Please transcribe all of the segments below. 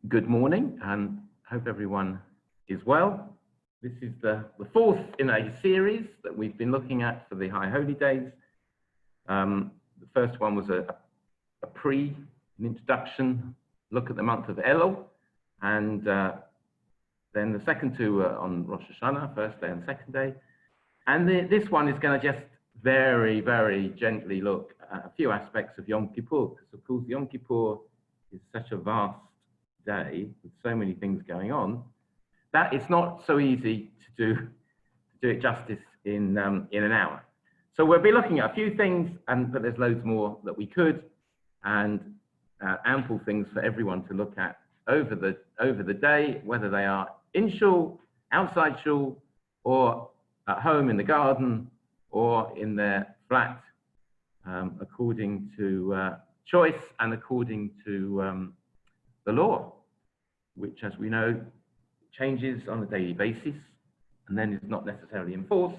Good morning, and hope everyone is well. This is the fourth in a series that we've been looking at for the High Holy Days. The first one was an introduction, look at the month of Elul, and then the second two were on Rosh Hashanah, first day and second day. And this one is going to just very, very gently look at a few aspects of Yom Kippur, because of course Yom Kippur is such a vast day with so many things going on that it's not so easy to do it justice in an hour. So we'll be looking at a few things, but there's loads more that we could, and ample things for everyone to look at over the day, whether they are in shul, outside shul, or at home in the garden, or in their flat, according to choice and according to the law, which, as we know, changes on a daily basis and then is not necessarily enforced.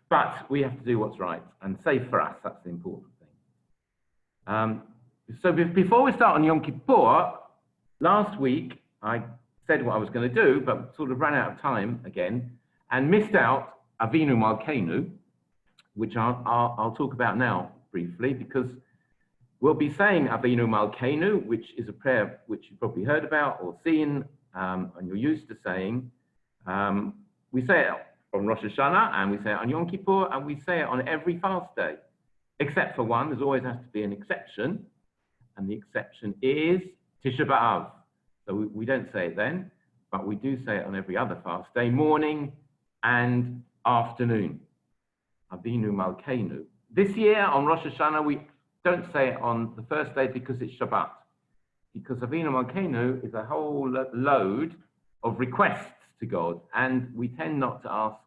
But we have to do what's right and safe for us. That's the important thing. So before we start on Yom Kippur, last week I said what I was going to do, but sort of ran out of time again and missed out Avinu Malkeinu, which I'll talk about now briefly, because we'll be saying Avinu Malkeinu, which is a prayer which you've probably heard about or seen, and you're used to saying. We say it on Rosh Hashanah, and we say it on Yom Kippur, and we say it on every fast day, except for one. There's always has to be an exception, and the exception is Tisha B'Av. So we don't say it then, but we do say it on every other fast day, morning and afternoon. Avinu Malkeinu. This year on Rosh Hashanah, we don't say it on the first day because it's Shabbat. Because Avinu Malkeinu is a whole load of requests to God, and we tend not to ask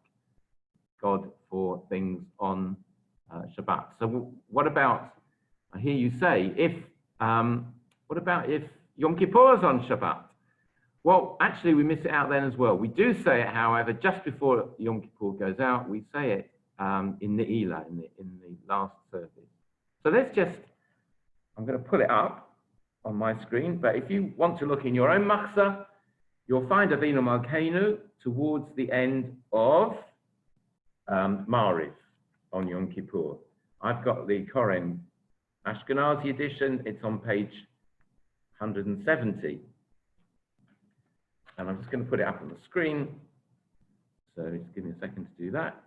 God for things on Shabbat. So what about, I hear you say, what about if Yom Kippur is on Shabbat? Well, actually we miss it out then as well. We do say it, however, just before Yom Kippur goes out, we say it in Ne'ilah, in the last service. So let's just, I'm going to pull it up on my screen, but if you want to look in your own machzah, you'll find Avinu Malkeinu towards the end of Mariv on Yom Kippur. I've got the Koren Ashkenazi edition, it's on page 170. And I'm just going to put it up on the screen. So just give me a second to do that.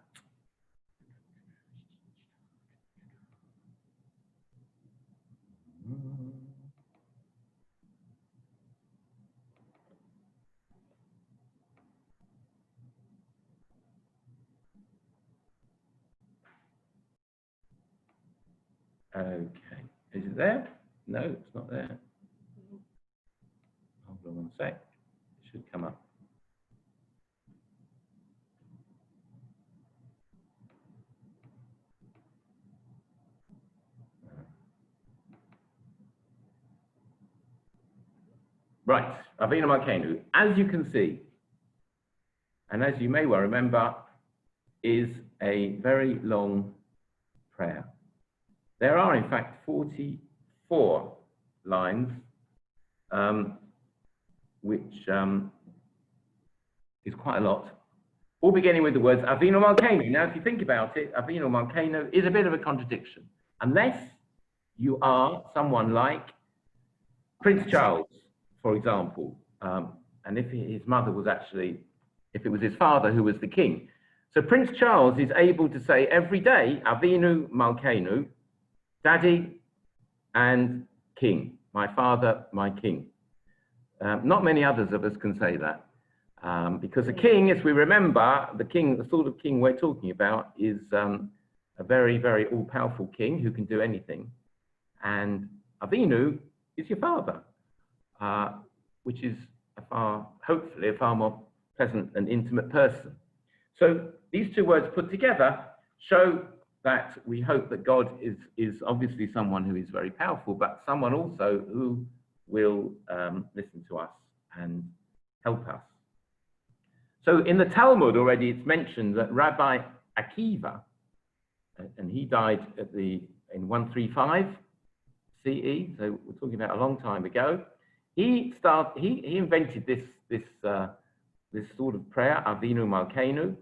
Okay, is it there? No, it's not there. Hold on one sec, it should come up. Right, Avinu Malkeinu, as you can see, and as you may well remember, is a very long prayer. There are, in fact, 44 lines, which is quite a lot, all beginning with the words Avinu Malkeinu. Now, if you think about it, Avinu Malkeinu is a bit of a contradiction, unless you are someone like Prince Charles, for example, and if his mother was actually, if it was his father who was the king. So Prince Charles is able to say every day, Avinu Malkeinu, Daddy and King, my father, my king. Not many others of us can say that, because a king, as we remember, the sort of king we're talking about is a very, very all-powerful king who can do anything. And Avinu is your father, which is hopefully a far more pleasant and intimate person. So these two words put together show that we hope that God is obviously someone who is very powerful, but someone also who will listen to us and help us. So in the Talmud already, it's mentioned that Rabbi Akiva, and he died in 135 CE, so we're talking about a long time ago. he invented this sort of prayer, Avinu Malkeinu,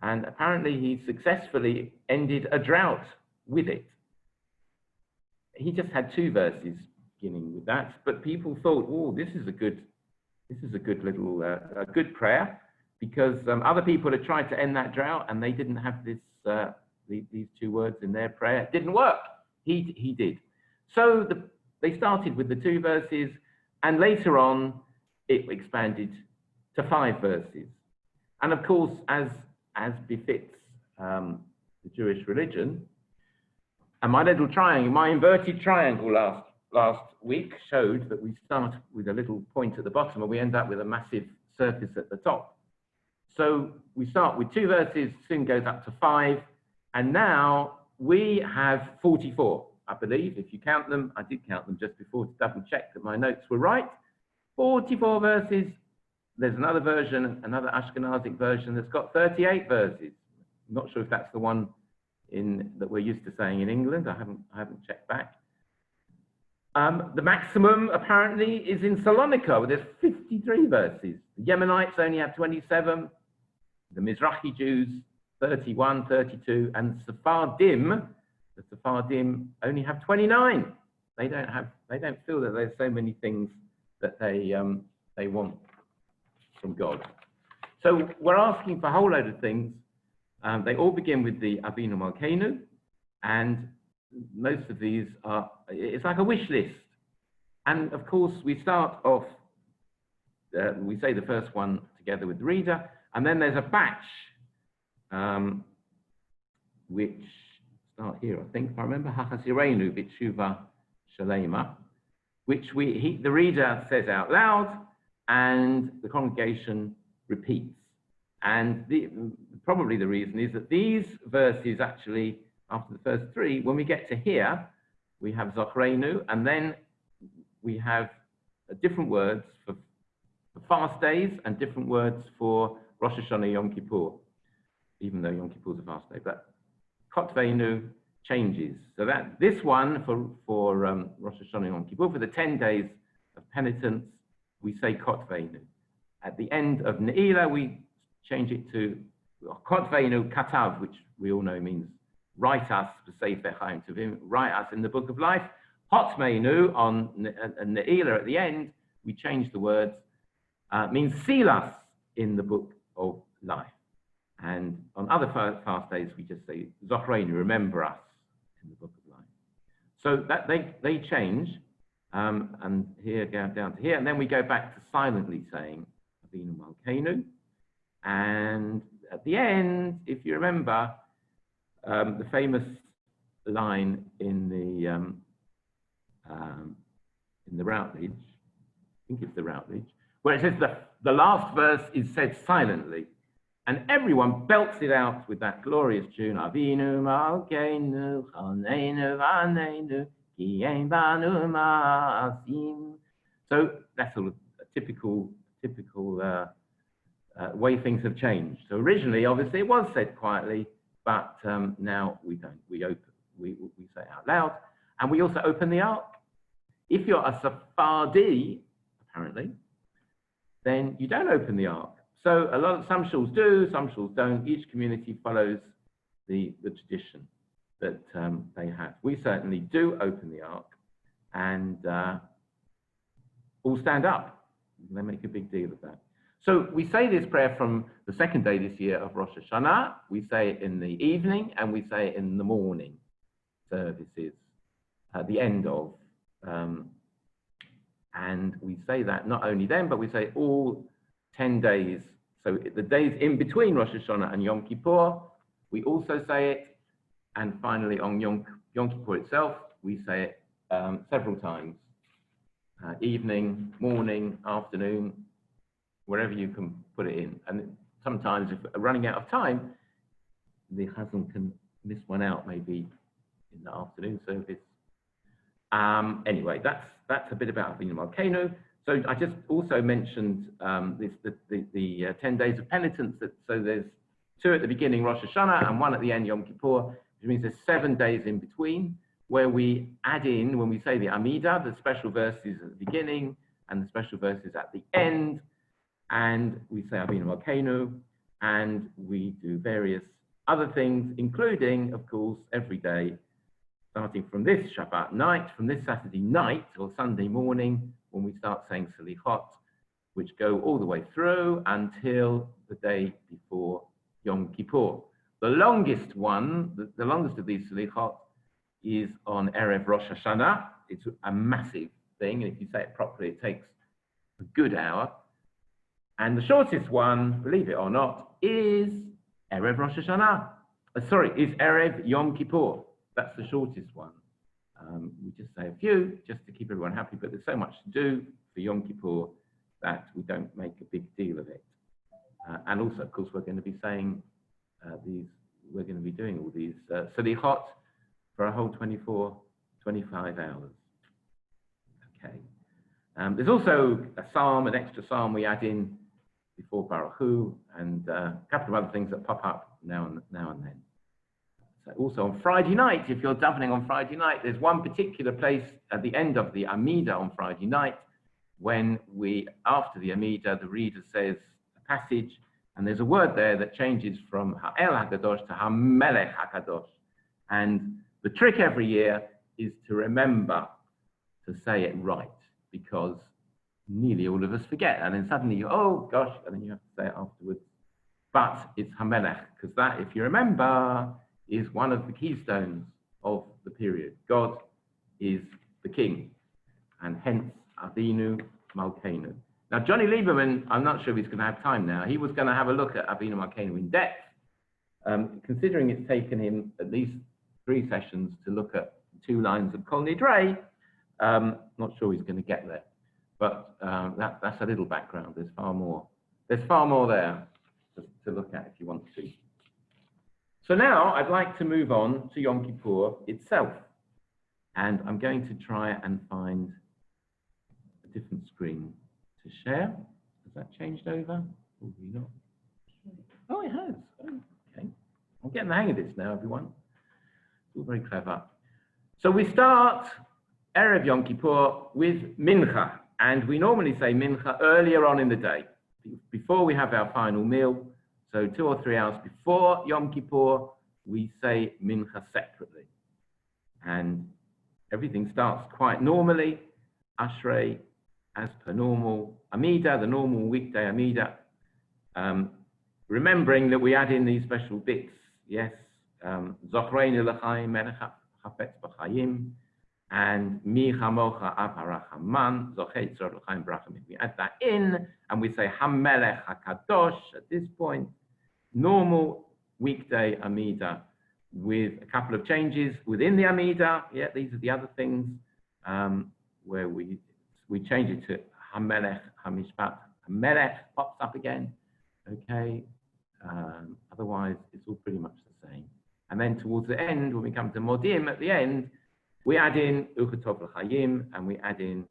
and apparently he successfully ended a drought with it. He just had 2 verses beginning with that, but people thought, oh, this is a good little a good prayer, because other people had tried to end that drought and they didn't have this these 2 words in their prayer. It didn't work. He did. So they started with the 2 verses, and later on it expanded to 5 verses. And of course, as befits the Jewish religion, and my little triangle, my inverted triangle last week showed that we start with a little point at the bottom and we end up with a massive surface at the top. So we start with 2 verses, soon goes up to 5, and now we have 44, I believe, if you count them. I did count them just before to double check that my notes were right. 44 verses. There's another version, another Ashkenazic version that's got 38 verses. I'm not sure if that's the one that we're used to saying in England. I haven't checked back. The maximum apparently is in Salonika, where there's 53 verses. The Yemenites only have 27. The Mizrahi Jews 31, 32, and the Sephardim only have 29. They don't feel that there's so many things that they want from God. So we're asking for a whole load of things. They all begin with the Avinu Malkeinu, and most of these are, it's like a wish list. And of course, we start off, we say the first one together with the reader, and then there's a batch, which start here, I think, if I remember, Hachasirenu B'tshuva Shalema, which the reader says out loud, and the congregation repeats. And probably the reason is that these verses actually, after the first 3, when we get to here, we have Zochrenu, and then we have different words for fast days and different words for Rosh Hashanah Yom Kippur, even though Yom Kippur is a fast day. But Kotvenu changes. So that this one for Rosh Hashanah Yom Kippur, for the 10 days of penitence, we say Kotvenu. At the end of Ne'ilah, we change it to Kotvenu Katav, which we all know means write us, write us in the book of life. Hotmeinu on Ne'ilah at the end, we change the words, means seal us in the book of life. And on other fast days, we just say Zochreinu, remember us in the book of life. So that they change, and here go down to here, and then we go back to silently saying Avinu Malkeinu. And at the end, if you remember, the famous line in the Routledge, I think it's the Routledge, where it says the last verse is said silently, and everyone belts it out with that glorious tune, Avinu Malkeinu, Chaneinu Vaneinu, Ki Ein Banu Ma'asim. So that's sort of a typical way things have changed. So originally, obviously, it was said quietly, but now we don't. We say it out loud, and we also open the ark. If you're a Sephardi, apparently, then you don't open the ark. So some shuls do, some shuls don't. Each community follows the tradition that they have. We certainly do open the ark, and all stand up. They make a big deal of that. So we say this prayer from the second day this year of Rosh Hashanah. We say it in the evening, and we say it in the morning services at the end of. And we say that not only then, but we say all 10 days. So the days in between Rosh Hashanah and Yom Kippur, we also say it. And finally, on Yom Kippur itself, we say it several times. Evening, morning, afternoon, wherever you can put it in. And sometimes, if running out of time, the Chazan can miss one out, maybe in the afternoon service. Anyway, that's a bit about Avinu Malkeinu. So I just also mentioned the 10 days of penitence. So there's 2 at the beginning, Rosh Hashanah, and 1 at the end, Yom Kippur, which means there's 7 days in between, where we add in, when we say the Amidah, the special verses at the beginning, and the special verses at the end, and we say Avinu Malkeinu, and we do various other things, including, of course, every day, starting from this Shabbat night, from this Saturday night or Sunday morning, when we start saying Selichot, which go all the way through until the day before Yom Kippur. The longest one, the longest of these Selichot, is on Erev Rosh Hashanah. It's a massive thing, and if you say it properly, it takes a good hour. And the shortest one, believe it or not, is Erev Rosh Hashanah. Is Erev Yom Kippur. That's the shortest one. We just say a few, just to keep everyone happy, but there's so much to do for Yom Kippur that we don't make a big deal of it. And also, of course, we're going to be saying we're going to be doing all these Selichot for a whole 25 hours. Okay. There's also a psalm, an extra psalm we add in before Baruch Hu, and a couple of other things that pop up now and then. So also on Friday night, if you're davening on Friday night, there's one particular place at the end of the Amidah on Friday night when after the Amidah, the reader says a passage, and there's a word there that changes from Ha'el HaKadosh to HaMelech HaKadosh. And the trick every year is to remember to say it right, because nearly all of us forget, and then suddenly oh gosh, and then you have to say it afterwards. But it's HaMelech, because that, if you remember, is one of the keystones of the period. God is the king, and hence Avinu Malkeinu. Now, Johnny Lieberman, I'm not sure if he's going to have time now. He was going to have a look at Avinu Malkeinu in depth, considering it's taken him at least 3 sessions to look at 2 lines of Kol Nidrei. Not sure he's going to get there, but that's a little background. There's far more there to look at if you want to. So now I'd like to move on to Yom Kippur itself, and I'm going to try and find a different screen to share. Has that changed over? Probably not. Oh, it has. Oh, okay. I'm getting the hang of this now, everyone. It's all very clever. So we start Erev Yom Kippur with Mincha, and we normally say Mincha earlier on in the day, before we have our final meal. So 2 or 3 hours before Yom Kippur, we say Mincha separately. And everything starts quite normally, Ashrei, as per normal Amidah, the normal weekday Amidah. Remembering that we add in these special bits, yes, Zochreinu l'chaim melech hafetz b'chayim, and Mi chamocha av harachaman, Zochet tzor l'chaim brachim. We add that in, and we say HaMelech HaKadosh at this point. Normal weekday Amidah with a couple of changes within the Amidah. Yeah, these are the other things where we change it to HaMelech HaMishpat. HaMelech pops up again. Okay. Otherwise, it's all pretty much the same. And then towards the end, when we come to Modim at the end, we add in Uchatov l'Chayim, and we add in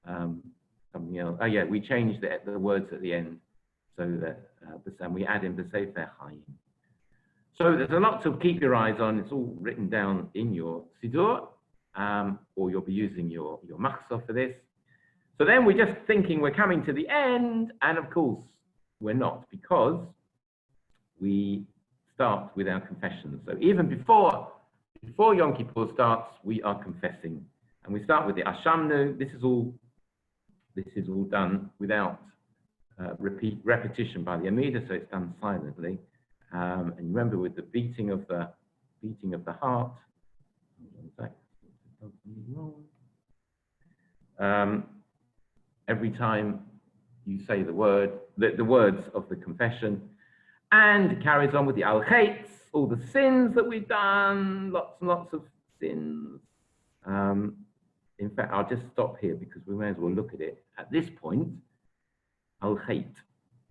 something else. Oh yeah, we change the words at the end so that we add in B'Sefer Chayim. So there's a lot to keep your eyes on. It's all written down in your Siddur, or you'll be using your Machzor for this. So then we're just thinking we're coming to the end, and of course we're not, because we start with our confessions. So even before Yom Kippur starts, we are confessing, and we start with the Ashamnu. This is all done without repetition by the Amidah, so it's done silently. And remember, with the beating of the heart. Every time you say the words of the confession, and it carries on with the al-chaitz, all the sins that we've done, lots and lots of sins. In fact, I'll just stop here because we may as well look at it at this point. Al-chait,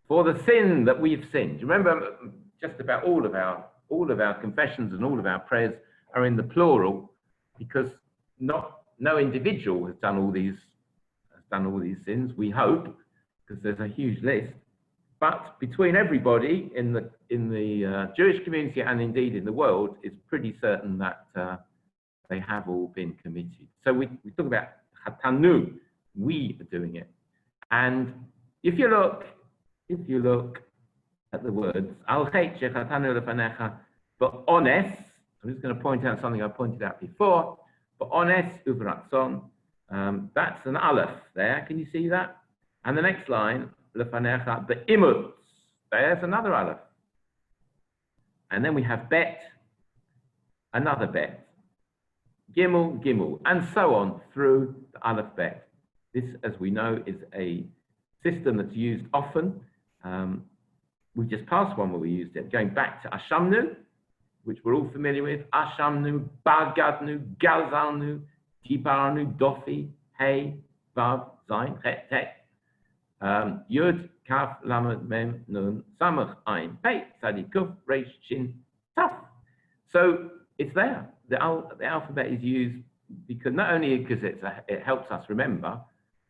for the sin that we've sinned. Remember, just about all of our confessions and all of our prayers are in the plural, because no individual has done all these sins. We hope, because there's a huge list. But between everybody in the Jewish community and indeed in the world, it's pretty certain that they have all been committed. So we talk about Chatanu, we are doing it. And if you look at the words, Al chet shechatanu lefanecha ba'ones, I'm just going to point out something I pointed out before, ba'ones uvratzon, that's an aleph there, can you see that? And the next line, lefanecha be'imutz, there's another aleph. And then we have bet, another bet, gimel, gimel, and so on through the aleph bet. This, as we know, is a system that's used often. We just passed one where we used it, going back to Ashamnu, which we're all familiar with. Ashamnu, Bagadnu, Gazalnu, Dibarnu, Dofi, Hey, Vav, Zain, Het, Het, Yud, Kaf, Lamed, Mem, Nun, Samach, Ein, Pei, Sadi, Kuf, Reish, Shin, Taf. So it's there. The alphabet is used because not only because it helps us remember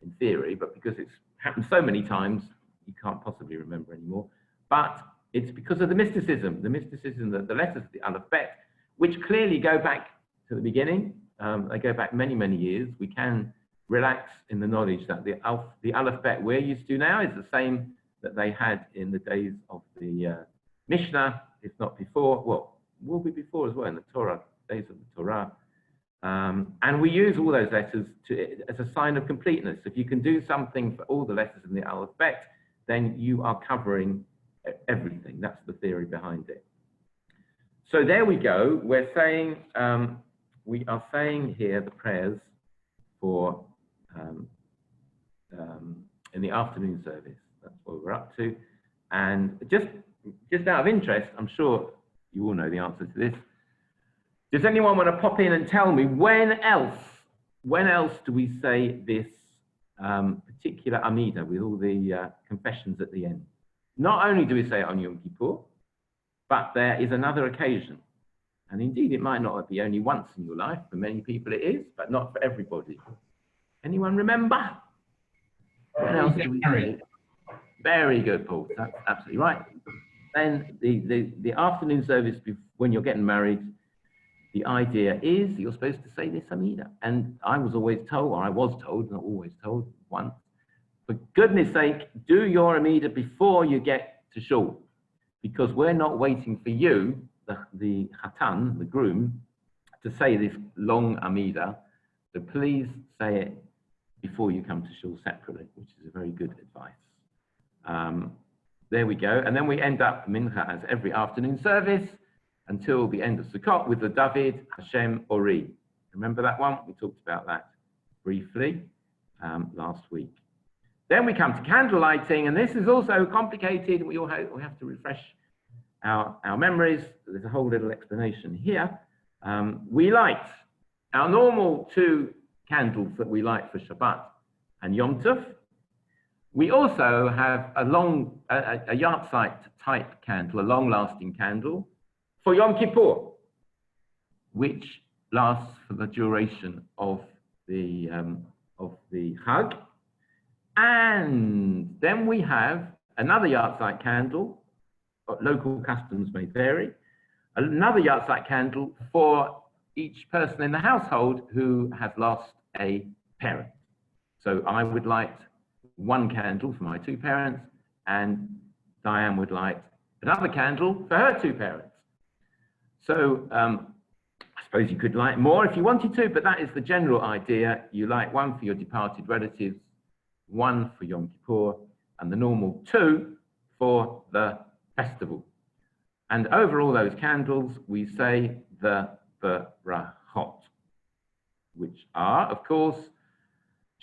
in theory, but because it's happened so many times you can't possibly remember anymore. But it's because of the mysticism that the letters of the alphabet, which clearly go back to the beginning. They go back many, many years. We can relax in the knowledge that the alphabet we're used to now is the same that they had in the days of the Mishnah, if not before. Well, will be before as well in the Torah, days of the Torah. And we use all those letters as a sign of completeness. If you can do something for all the letters in the alphabet, then you are covering everything. That's the theory behind it. So there we go. We're saying, we are saying here the prayers for in the afternoon service. That's what we're up to. And just out of interest, I'm sure you all know the answer to this. Does anyone want to pop in and tell me when else do we say this particular Amida with all the confessions at the end? Not only do we say it on Yom Kippur, but there is another occasion. And indeed, it might not be only once in your life. For many people it is, but not for everybody. Anyone remember? When else do we say it? Very good, Paul. That's absolutely right. Then the afternoon service, when you're getting married, the idea is you're supposed to say this Amida. And I was always told, or I was told, not always told, once, for goodness sake, do your Amida before you get to shul, because we're not waiting for you, the Hatan, the groom, to say this long Amida. So please say it before you come to shul separately, which is a very good advice. There we go. And then we end up Mincha as every afternoon service until the end of Sukkot with the David Hashem Ori. Remember that one? We talked about that briefly last week. Then we come to candle lighting, and this is also complicated. We have to refresh our memories. There's a whole little explanation here. We light our normal 2 candles that we light for Shabbat and Yom Tov. We also have a yahrzeit type candle, a long-lasting candle for Yom Kippur, which lasts for the duration of the Chag. And then we have another yahrzeit candle, local customs may vary, another yahrzeit candle for each person in the household who has lost a parent. So I would light 1 candle for my 2 parents, and Diane would light another candle for her 2 parents. So I suppose you could light more if you wanted to, but that is the general idea. You light 1 for your departed relatives, 1 for Yom Kippur, and the normal 2 for the festival. And over all those candles, we say the Berachot, which are, of course,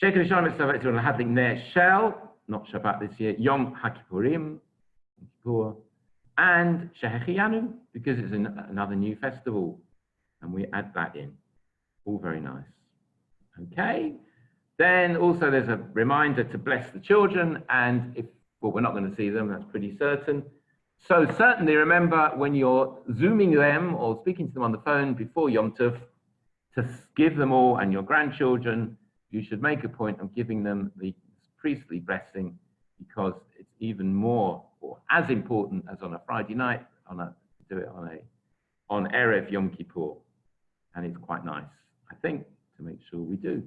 Sheker Shalom Mitzvah Hadlik Ner Shel, not Shabbat this year, Yom HaKippurim, Kippur, and Shehechianu, because it's another new festival, and we add that in. All very nice. Okay. Then also there's a reminder to bless the children, and well, we're not going to see them, that's pretty certain. So certainly remember when you're Zooming them or speaking to them on the phone before Yom Tov, to give them all, and your grandchildren, you should make a point of giving them the priestly blessing, because it's even more or as important as on a Friday night, do it on Erev Yom Kippur. And it's quite nice, I think, to make sure we do.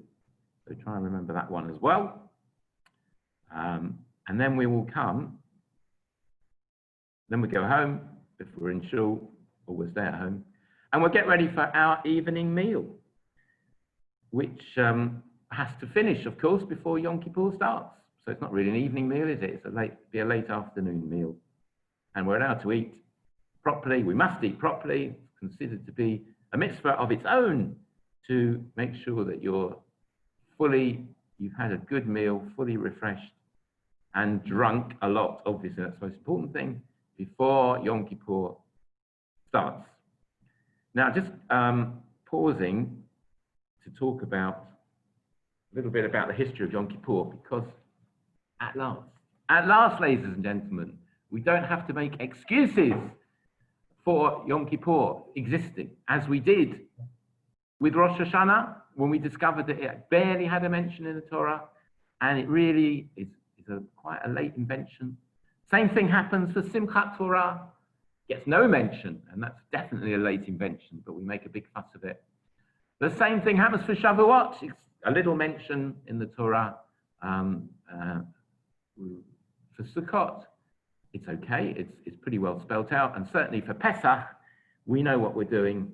So try and remember that one as well. And then we will come, then we go home if we're in shul, or we'll stay at home, and we'll get ready for our evening meal, which has to finish, of course, before Yom Kippur starts. So it's not really an evening meal, is it? It's a late afternoon meal. And we're allowed to eat properly. We must eat properly. It's considered to be a mitzvah of its own to make sure that you've had a good meal, fully refreshed, and drunk a lot. Obviously, that's the most important thing before Yom Kippur starts. Now, just pausing to talk about a little bit about the history of Yom Kippur, because at last, ladies and gentlemen, we don't have to make excuses for Yom Kippur existing, as we did with Rosh Hashanah, when we discovered that it barely had a mention in the Torah, and it really is quite a late invention. Same thing happens for Simchat Torah. Gets no mention, and that's definitely a late invention, but we make a big fuss of it. The same thing happens for Shavuot. It's a little mention in the Torah. For Sukkot, it's okay. It's pretty well spelt out, and certainly for Pesach, we know what we're doing,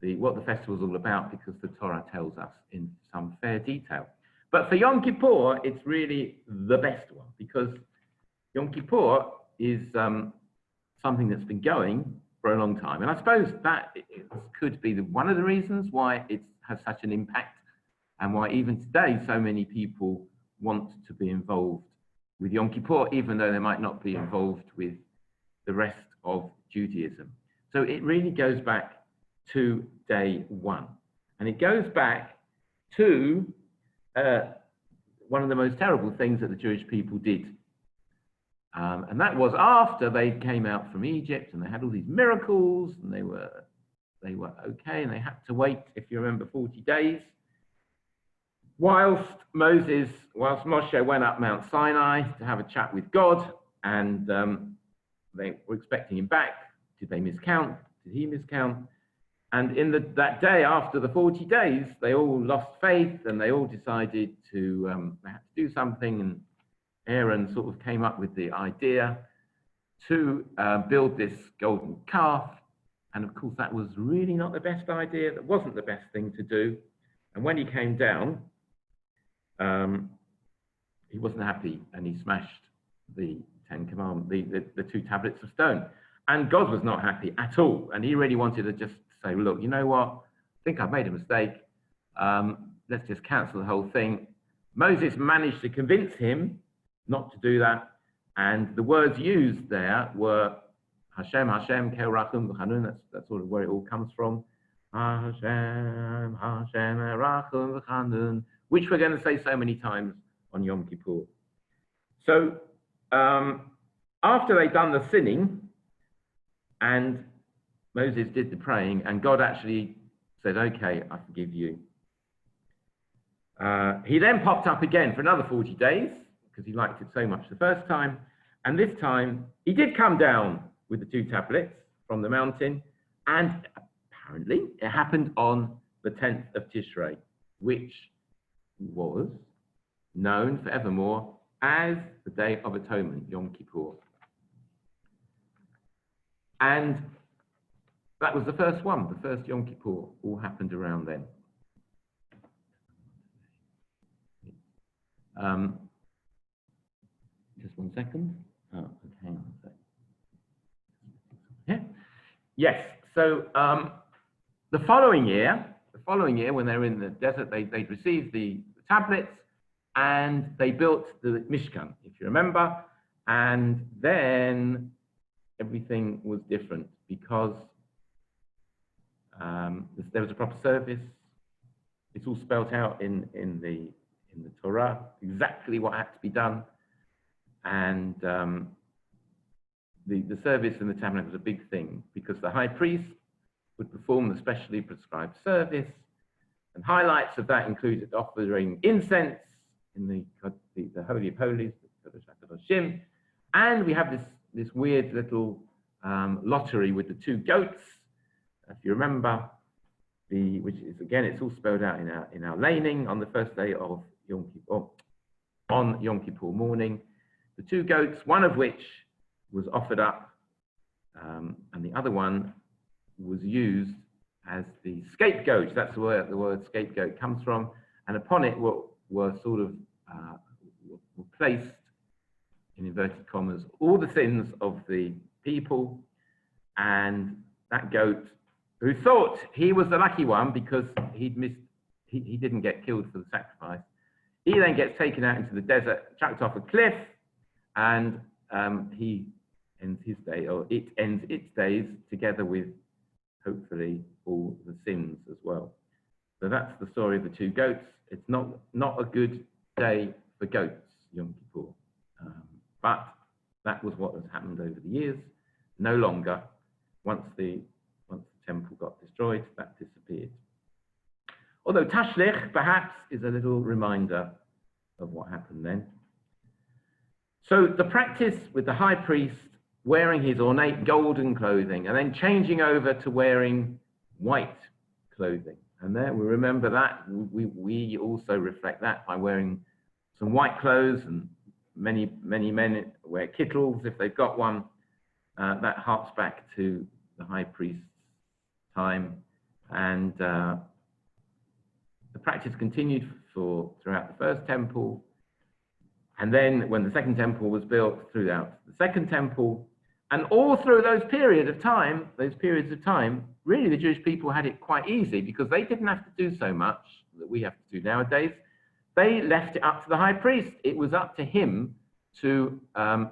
what the festival's all about, because the Torah tells us in some fair detail. But for Yom Kippur, it's really the best one, because Yom Kippur is something that's been going for a long time. And I suppose that could be one of the reasons why it has such an impact, and why even today so many people want to be involved with Yom Kippur, even though they might not be involved with the rest of Judaism. So it really goes back to day one. And it goes back to one of the most terrible things that the Jewish people did. And that was after they came out from Egypt, and they had all these miracles, and they were okay, and they had to wait, if you remember, 40 days. Whilst Moshe went up Mount Sinai to have a chat with God, and they were expecting him back. Did they miscount? Did he miscount? And in that day, after the 40 days, they all lost faith, and they all decided to they had to do something. And Aaron sort of came up with the idea to build this golden calf. And of course, that was really not the best idea. That wasn't the best thing to do. And when he came down, he wasn't happy, and he smashed the Ten Commandments, the 2 tablets of stone. And God was not happy at all. And he really wanted to just say, look, you know what? I think I've made a mistake. Let's just cancel the whole thing. Moses managed to convince him not to do that. And the words used there were Hashem, Hashem, Kel Rachum V'Chanun. That's sort of where it all comes from. Hashem, Hashem, Rachum V'Chanun, which we're going to say so many times on Yom Kippur. So after they'd done the sinning, and Moses did the praying, and God actually said, okay, I forgive you. He then popped up again for another 40 days, because he liked it so much the first time. And this time, he did come down with the 2 tablets from the mountain, and apparently it happened on the 10th of Tishrei, which was known forevermore as the Day of Atonement, Yom Kippur. And that was the first one, the first Yom Kippur, all happened around then. Just one second. Oh, okay, hang on a sec. Yeah. Yes, so the following year, when they were in the desert, they'd received the tablets, and they built the Mishkan, if you remember. And then everything was different, because there was a proper service. It's all spelt out in the Torah, exactly what had to be done. And the service in the tabernacle was a big thing, because the high priest would perform the specially prescribed service. And highlights of that included offering incense in the Holy of Holies, the Kodesh HaKadoshim. And we have this weird little lottery with the 2 goats, if you remember, which is, again, it's all spelled out in our laning on the first day of Yom Kippur, on Yom Kippur morning. The 2 goats, one of which was offered up, and the other one was used as the scapegoat. That's where the word scapegoat comes from. And upon it were sort of were placed, in inverted commas, all the sins of the people. And that goat, who thought he was the lucky one because he didn't get killed for the sacrifice, he then gets taken out into the desert, chucked off a cliff, and he ends his day, or it ends its days, together with hopefully all the sins as well. So that's the story of the 2 goats. It's not a good day for goats, Yom Kippur. But that was what has happened over the years. No longer. Once the temple got destroyed, that disappeared. Although Tashlich perhaps is a little reminder of what happened then. So the practice with the high priest wearing his ornate golden clothing and then changing over to wearing white clothing. And there we remember that. We also reflect that by wearing some white clothes, and many men wear kittles if they've got one. That harks back to the high priest's time. And the practice continued throughout the first temple. And then when the second temple was built, throughout the second temple, and all through those periods of time, really the Jewish people had it quite easy because they didn't have to do so much that we have to do nowadays. They left it up to the high priest. It was up to him to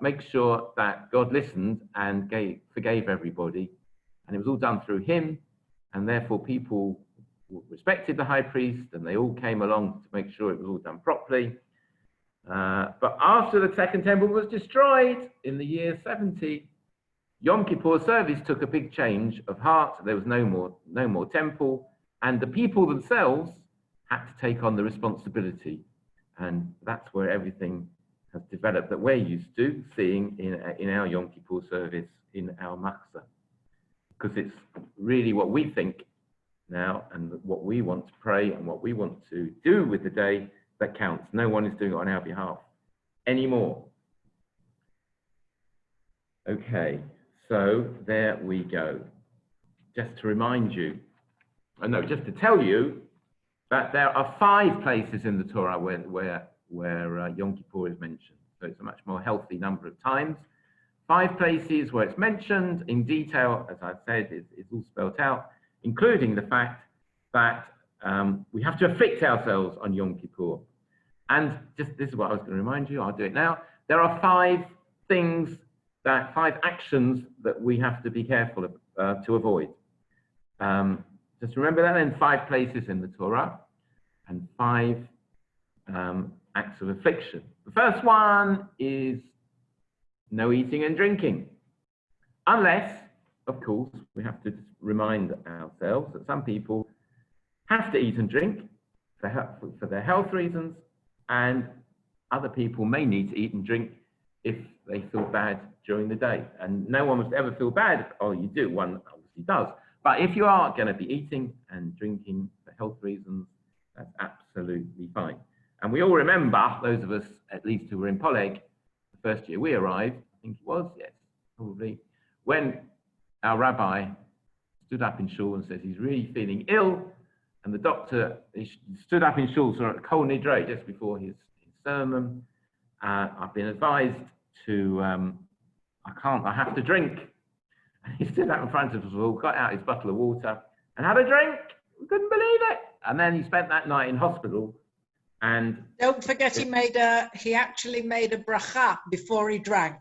make sure that God listened and forgave everybody. And it was all done through him. And therefore people respected the high priest, and they all came along to make sure it was all done properly. But after the second temple was destroyed in the year 70, Yom Kippur service took a big change of heart. There was no more temple, and the people themselves had to take on the responsibility. And that's where everything has developed that we're used to seeing in our Yom Kippur service in our Machzah. Because it's really what we think now and what we want to pray and what we want to do with the day that counts. No one is doing it on our behalf anymore. Okay, so there we go. Just to remind you, just to tell you that there are 5 places in the Torah where Yom Kippur is mentioned. So it's a much more healthy number of times. 5 places where it's mentioned in detail, as I've said, it's all spelled out, including the fact that we have to afflict ourselves on Yom Kippur. And this is what I was going to remind you, I'll do it now. There are 5 actions that we have to be careful of, to avoid. Just remember that, in 5 places in the Torah, and 5 acts of affliction. The first one is no eating and drinking. Unless, of course, we have to remind ourselves that some people have to eat and drink for their health reasons, and other people may need to eat and drink if they feel bad during the day. And no one must ever feel bad. Oh, you do, one obviously does. But if you are going to be eating and drinking for health reasons, that's absolutely fine. And we all remember, those of us at least who were in Poleg, the first year we arrived, I think it was, yes, probably, when our rabbi stood up in shul and says he's really feeling ill, and the doctor stood up in shul, so at Kol Nidre, just before his sermon. I've been advised to, I have to drink. And he stood up in front of us all, got out his bottle of water, and had a drink. We couldn't believe it. And then he spent that night in hospital. And don't forget, he actually made a bracha before he drank.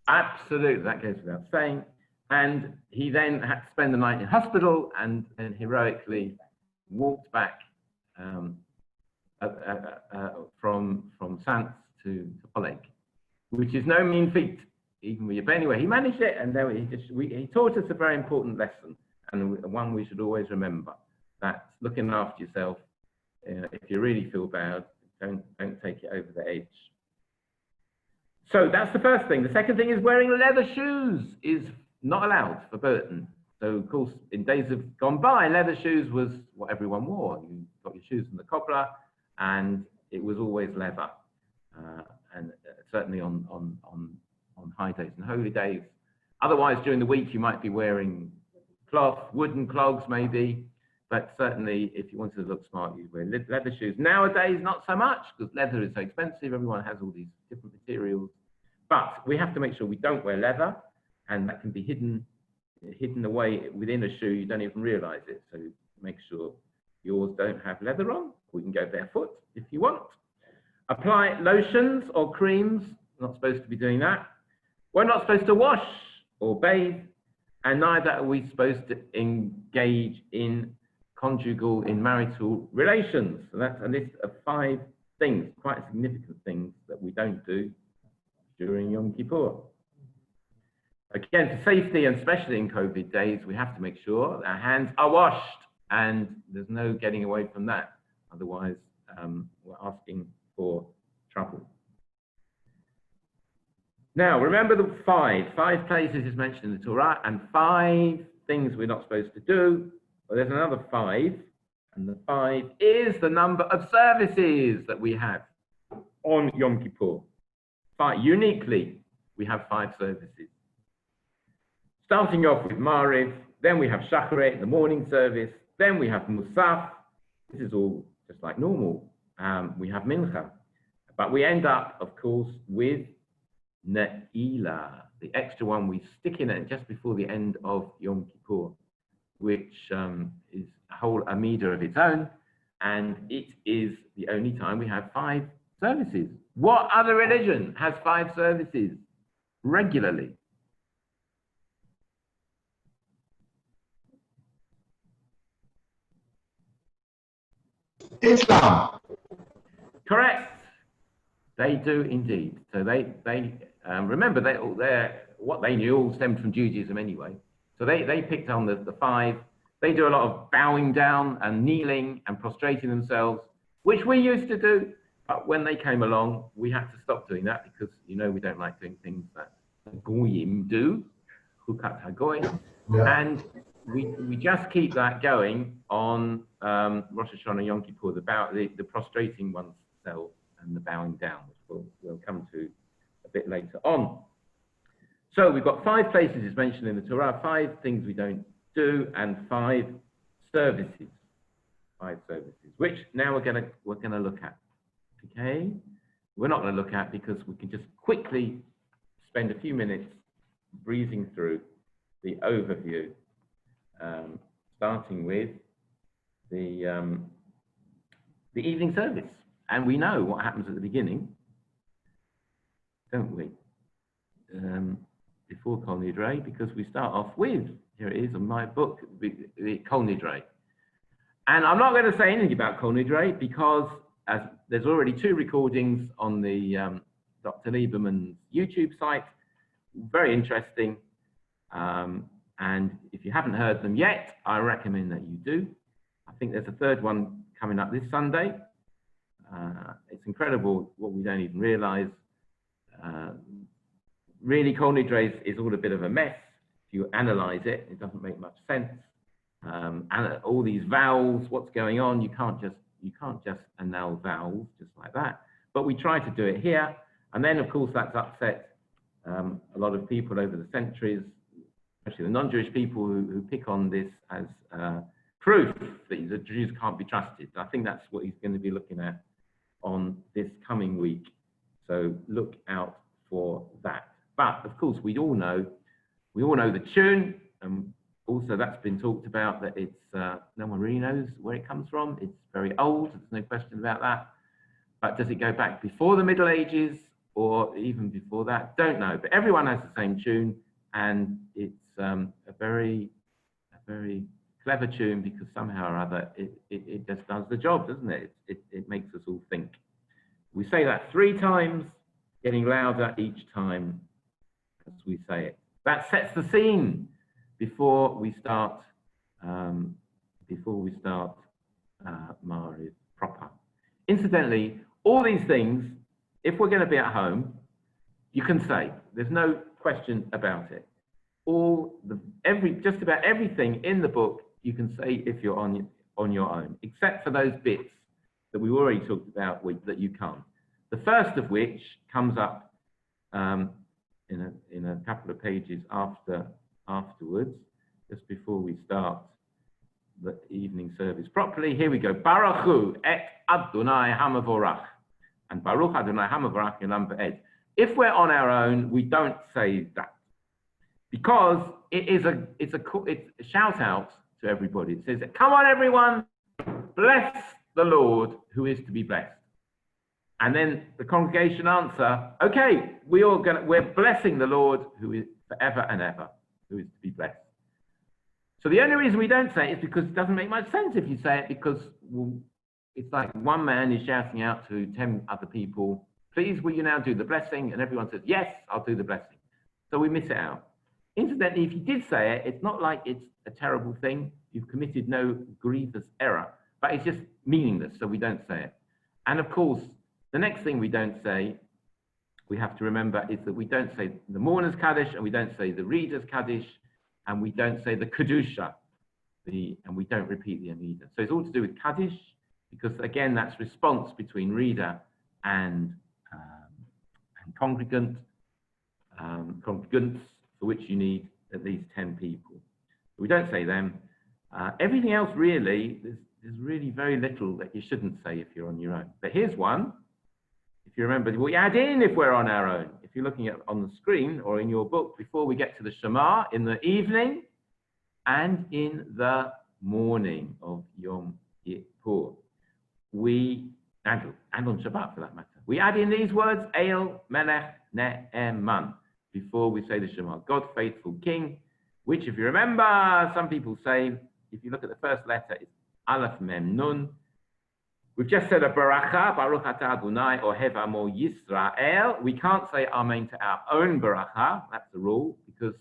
Absolutely, that goes without saying. And he then had to spend the night in hospital and heroically walked back from Sants to Poleg, which is no mean feat, even with your. But anyway, he managed it, and then he taught us a very important lesson, and one we should always remember: that looking after yourself. If you really feel bad, don't take it over the edge. So that's the first thing. The second thing is wearing leather shoes is not allowed for Burton. So of course, in days have gone by, leather shoes was what everyone wore. You got your shoes from the cobbler, and it was always leather. and certainly on high days and holy days. Otherwise, during the week, you might be wearing cloth, wooden clogs maybe, but certainly if you wanted to look smart, you'd wear leather shoes. Nowadays, not so much, because leather is so expensive. Everyone has all these different materials. But we have to make sure we don't wear leather, and that can be hidden away within a shoe. You don't even realize it. So make sure yours don't have leather on. We can go barefoot if you want. Apply lotions or creams. Not supposed to be doing that. We're not supposed to wash or bathe, and neither are we supposed to engage in marital relations. So that's a list of 5 things, quite significant things that we don't do during Yom Kippur. Again, for safety, and especially in COVID days, we have to make sure our hands are washed, and there's no getting away from that. Otherwise, we're asking for trouble. Now, remember the 5 places is mentioned in the Torah, and 5 things we're not supposed to do. Well, there's another 5, and the 5 is the number of services that we have on Yom Kippur. Uniquely, we have 5 services. Starting off with Mariv, then we have Shacharit, the morning service, then we have Musaf. This is all just like normal. We have Mincha, but we end up, of course, with Ne'ilah, the extra one we stick in it just before the end of Yom Kippur, which is a whole Amida of its own, and it is the only time we have 5 services. What other religion has 5 services regularly? Islam. Correct. They do indeed. So they remember what they knew all stemmed from Judaism anyway. So they picked on the 5. They do a lot of bowing down and kneeling and prostrating themselves, which we used to do. But when they came along, we had to stop doing that because, you know, we don't like doing things that Goyim do, Chukat HaGoy. Yeah. And we just keep that going on Rosh Hashanah, Yom Kippur, the prostrating oneself and the bowing down, which we'll come to a bit later on. So we've got 5 places is mentioned in the Torah, 5 things we don't do, and 5 services. 5 services, which now we're gonna look at. Okay, we're not going to look at because we can just quickly spend a few minutes breezing through the overview, starting with the evening service. And we know what happens at the beginning, don't we? Before Kol Nidrei, because we start off with, here it is on my book, the Kol Nidrei. And I'm not going to say anything about Kol Nidrei because as there's already 2 recordings on the Dr. Lieberman's YouTube site, very interesting. And if you haven't heard them yet, I recommend that you do. I think there's a 3rd one coming up this Sunday. It's incredible what we don't even realize. Really, Kol Nidrei is all a bit of a mess. If you analyze it, it doesn't make much sense. And all these vowels, what's going on, you can't just annul vowels just like that. But we try to do it here. And then, of course, that's upset a lot of people over the centuries, especially the non-Jewish people who pick on this as proof that the Jews can't be trusted. I think that's what he's going to be looking at on this coming week. So look out for that. But, of course, we all know the tune. Also, that's been talked about, that it's, no one really knows where it comes from. It's very old, there's no question about that. But does it go back before the Middle Ages or even before that? Don't know. But everyone has the same tune, and it's a very clever tune because somehow or other it just does the job, doesn't it? It makes us all think. We say that 3 times, getting louder each time as we say it. That sets the scene before we start Mariv proper. Incidentally, all these things, if we're going to be at home, you can say. There's no question about it. Just about everything in the book you can say if you're on your own, except for those bits that we already talked about that you can't. The first of which comes up in a couple of pages afterwards, just before we start the evening service properly. Here we go. Baruch hu et Adonai hamavorach. And Baruch Adonai hamavorach in number 8. If we're on our own, we don't say that, because it's a shout out to everybody. It says, come on everyone, bless the Lord who is to be blessed. And then the congregation answer, okay, we're blessing the Lord who is forever and ever, who is to be blessed. So the only reason we don't say it is because it doesn't make much sense if you say it, because it's like one man is shouting out to 10 other people, please will you now do the blessing? And everyone says, yes, I'll do the blessing. So we miss it out. Incidentally, if you did say it, it's not like it's a terrible thing. You've committed no grievous error, but it's just meaningless, so we don't say it. And of course, the next thing we don't say, we have to remember, is that we don't say the mourner's Kaddish, and we don't say the reader's Kaddish, and we don't say the Kedusha, and we don't repeat the Amida. So it's all to do with Kaddish, because again, that's response between reader and congregant, congregants, for which you need at least 10 people. We don't say them. Everything else really, there's really very little that you shouldn't say if you're on your own. But here's one. If you remember, we add in if we're on our own. If you're looking at on the screen or in your book, before we get to the Shema, in the evening and in the morning of Yom Kippur, and on Shabbat for that matter, we add in these words, El Melech Ne'eman, before we say the Shema, God faithful King, which if you remember, some people say, if you look at the first letter, it's Aleph Mem Nun. We've just said a baracha, Baruch Atah Adonai, or Hev Amo Yisrael. We can't say Amen to our own baracha. That's the rule, because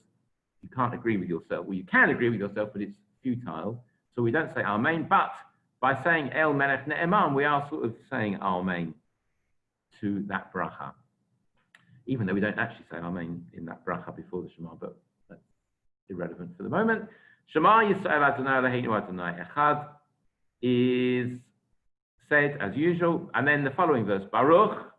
you can't agree with yourself. Well, you can agree with yourself, but it's futile. So we don't say Amen. But by saying El Melech Ne'eman, we are sort of saying Amen to that bracha, even though we don't actually say Amen in that bracha before the Shema, but that's irrelevant for the moment. Shema Yisrael Adonai Eloheinu Adonai Echad is said as usual, and then the following verse, Baruch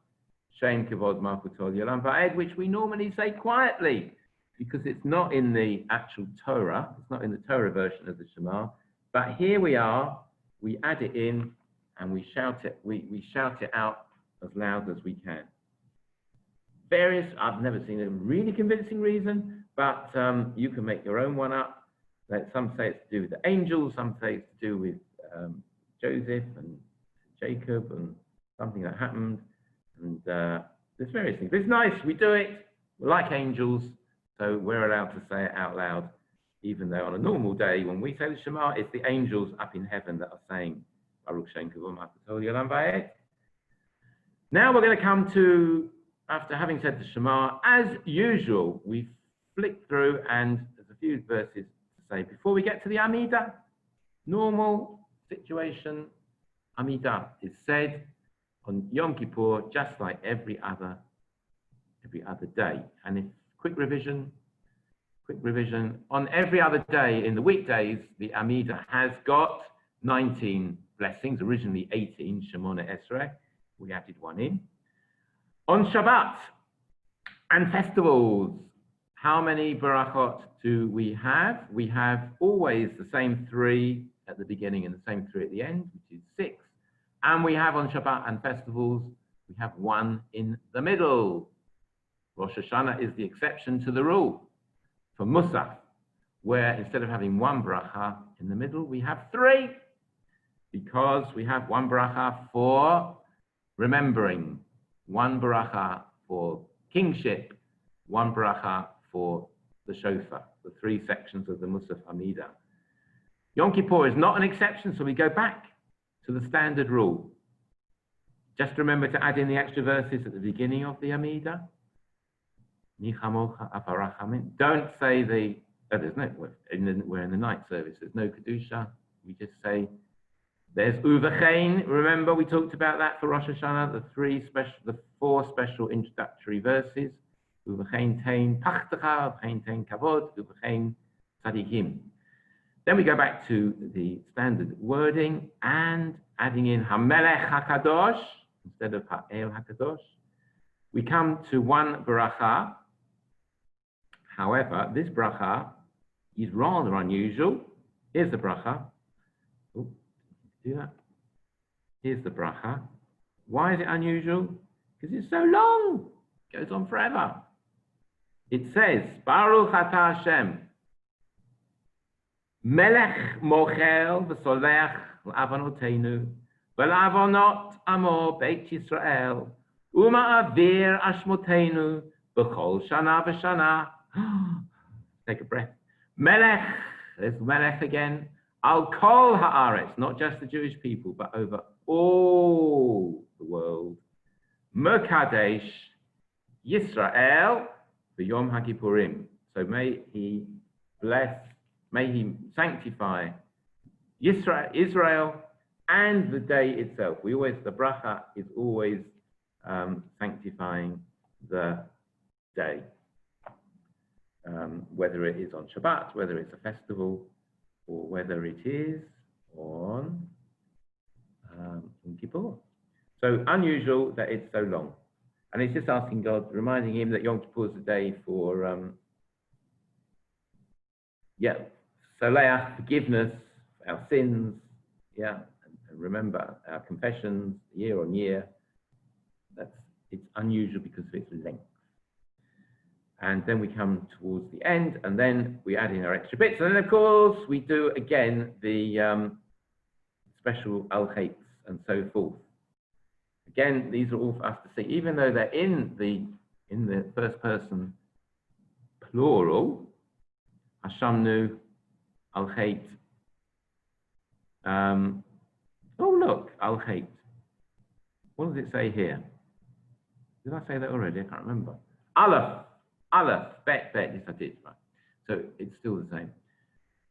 Shem Kivod Malchutol Yolam Va'ed, which we normally say quietly, because it's not in the actual Torah, it's not in the Torah version of the Shema, but here we are, we add it in, and we shout it, we shout it out as loud as we can. I've never seen a really convincing reason, but you can make your own one up. Like some say it's to do with the angels, some say it's to do with Joseph and Jacob and something that happened. And there's various things. It's nice, we do it. We're like angels, so we're allowed to say it out loud, even though on a normal day, when we say the Shema, it's the angels up in heaven that are saying, Baruch Shem Kivod Malchutol Yolam Va'ed. Now we're going to come to, after having said the Shema, as usual, we flick through, and there's a few verses to say before we get to the Amida. Normal situation, Amida is said on Yom Kippur just like every other day. And if quick revision, on every other day in the weekdays, the Amida has got 19 blessings, originally 18, Shemona Esrei. We added one in. On Shabbat and festivals, how many barachot do we have? We have always the same 3 at the beginning and the same 3 at the end, which is 6. And we have on Shabbat and festivals, we have 1 in the middle. Rosh Hashanah is the exception to the rule for Musaf, where instead of having 1 bracha in the middle, we have 3, because we have 1 bracha for remembering, 1 bracha for kingship, 1 bracha for the shofar, the 3 sections of the Musaf Amida. Yom Kippur is not an exception, so we go back to the standard rule. Just remember to add in the extra verses at the beginning of the Amida. Don't say there's no, we're in the night service, there's no Kedusha. We just say, there's Uvachein. Remember, we talked about that for Rosh Hashanah, the 4 special introductory verses. Uvachein tein pachtecha, uvachein tein kavod, uvachein tzadikim. Then we go back to the standard wording and adding in Hamelech HaKadosh, instead of Ha'el HaKadosh. We come to one bracha. However, this bracha is rather unusual. Here's the bracha. Oh, do that. Here's the bracha. Why is it unusual? Because it's so long. It goes on forever. It says, Baruch Atah Hashem, Melech mochel v'solech l'avonotenu, v'l'avonot amo Beit Yisrael, uma'avir ashmotenu, b'chol shana v'shana. Take a breath. Melech, there's Melech again, al kol ha'aretz, not just the Jewish people, but over all the world. Mekadesh Yisrael v'yom HaKippurim. So may he bless, may he sanctify Israel and the day itself. The bracha is always sanctifying the day. Whether it is on Shabbat, whether it's a festival, or whether it is on Kippur. So unusual that it's so long. And it's just asking God, reminding him that Yom Kippur is a day for, Soleach, forgiveness, our sins, and remember our confessions year on year. It's unusual because of its length. And then we come towards the end, and then we add in our extra bits. And then, of course, we do again the special al-hates and so forth. Again, these are all for us to see, even though they're in the first person plural. Hashamnu al-hate. Oh look, al-hate. What does it say here? Did I say that already? I can't remember. Aleph, bet, yes I did, right. So it's still the same.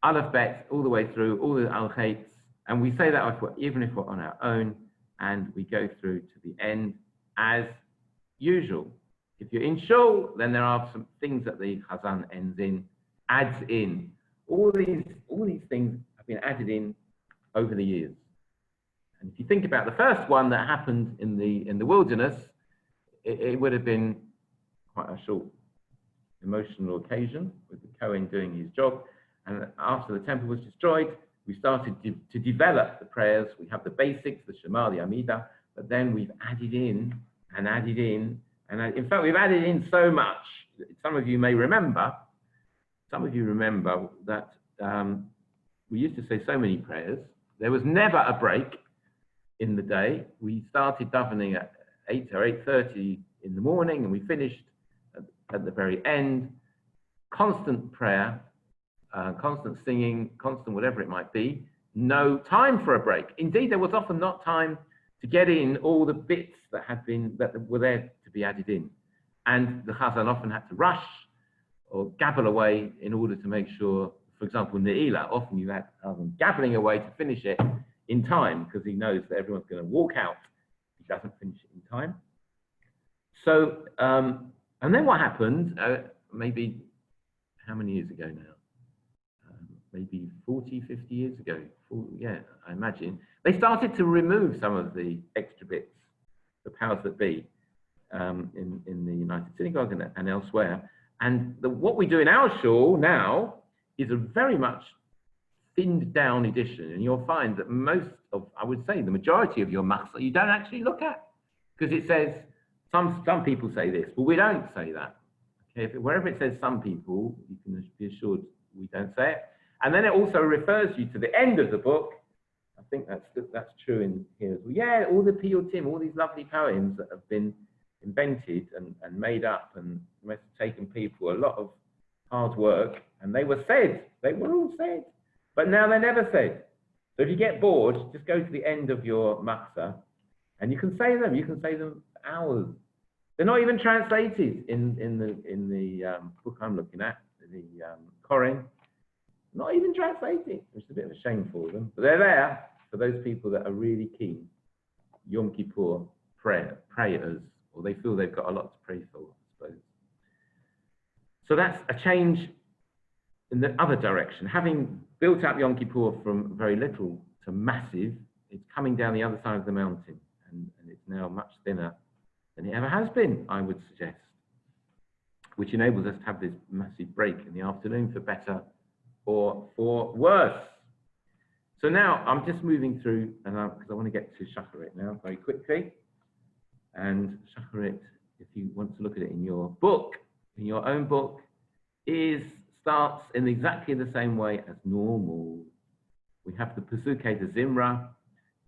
Aleph, bet, all the way through, all the al-hates, and we say that even if we're on our own, and we go through to the end as usual. If you're in shul, then there are some things that the Chazan adds in. All these things have been added in over the years. And if you think about the first one that happened in the wilderness, it would have been quite a short emotional occasion with the Kohen doing his job. And after the temple was destroyed, we started to develop the prayers. We have the basics, the Shema, the Amidah, but then we've added in, and in fact, we've added in so much. Some of you may remember, that we used to say so many prayers. There was never a break in the day. We started davening at 8 or 8:30 in the morning, and we finished at the very end. Constant prayer, constant singing, constant whatever it might be. No time for a break. Indeed, there was often not time to get in all the bits that were there to be added in. And the Chazan often had to rush or gabble away in order to make sure, for example, Ne'ilah, often you had gabbling away to finish it in time because he knows that everyone's going to walk out if he doesn't finish it in time. So, and then what happened, maybe, how many years ago now? Maybe 40, 50 years ago. I imagine. They started to remove some of the extra bits, the powers that be, in the United Synagogue and elsewhere. And what we do in our shul now is a very much thinned down edition. And you'll find that I would say the majority of your machzor you don't actually look at. Because it says, some people say this, but we don't say that. Okay, wherever it says some people, you can be assured we don't say it. And then it also refers you to the end of the book. I think that's true in here as well. Yeah, all the Piyutim, all these lovely poems that have been invented and made up, and must have taken people a lot of hard work, and they were all said, but now they're never said. So if you get bored, just go to the end of your machzor, and you can say them for hours. They're not even translated in the book I'm looking at, the Koren. Not even translated, which is a bit of a shame for them, but they're there for those people that are really keen. Yom Kippur prayers, or they feel they've got a lot to pray for, I suppose. So that's a change in the other direction. Having built up Yom Kippur from very little to massive, it's coming down the other side of the mountain, and it's now much thinner than it ever has been, I would suggest, which enables us to have this massive break in the afternoon for better or for worse. So now I'm just moving through, and because I want to get to Shacharit now very quickly. And Shacharit, if you want to look at it in your book, in your own book, starts in exactly the same way as normal. We have the Pesukei de Zimra.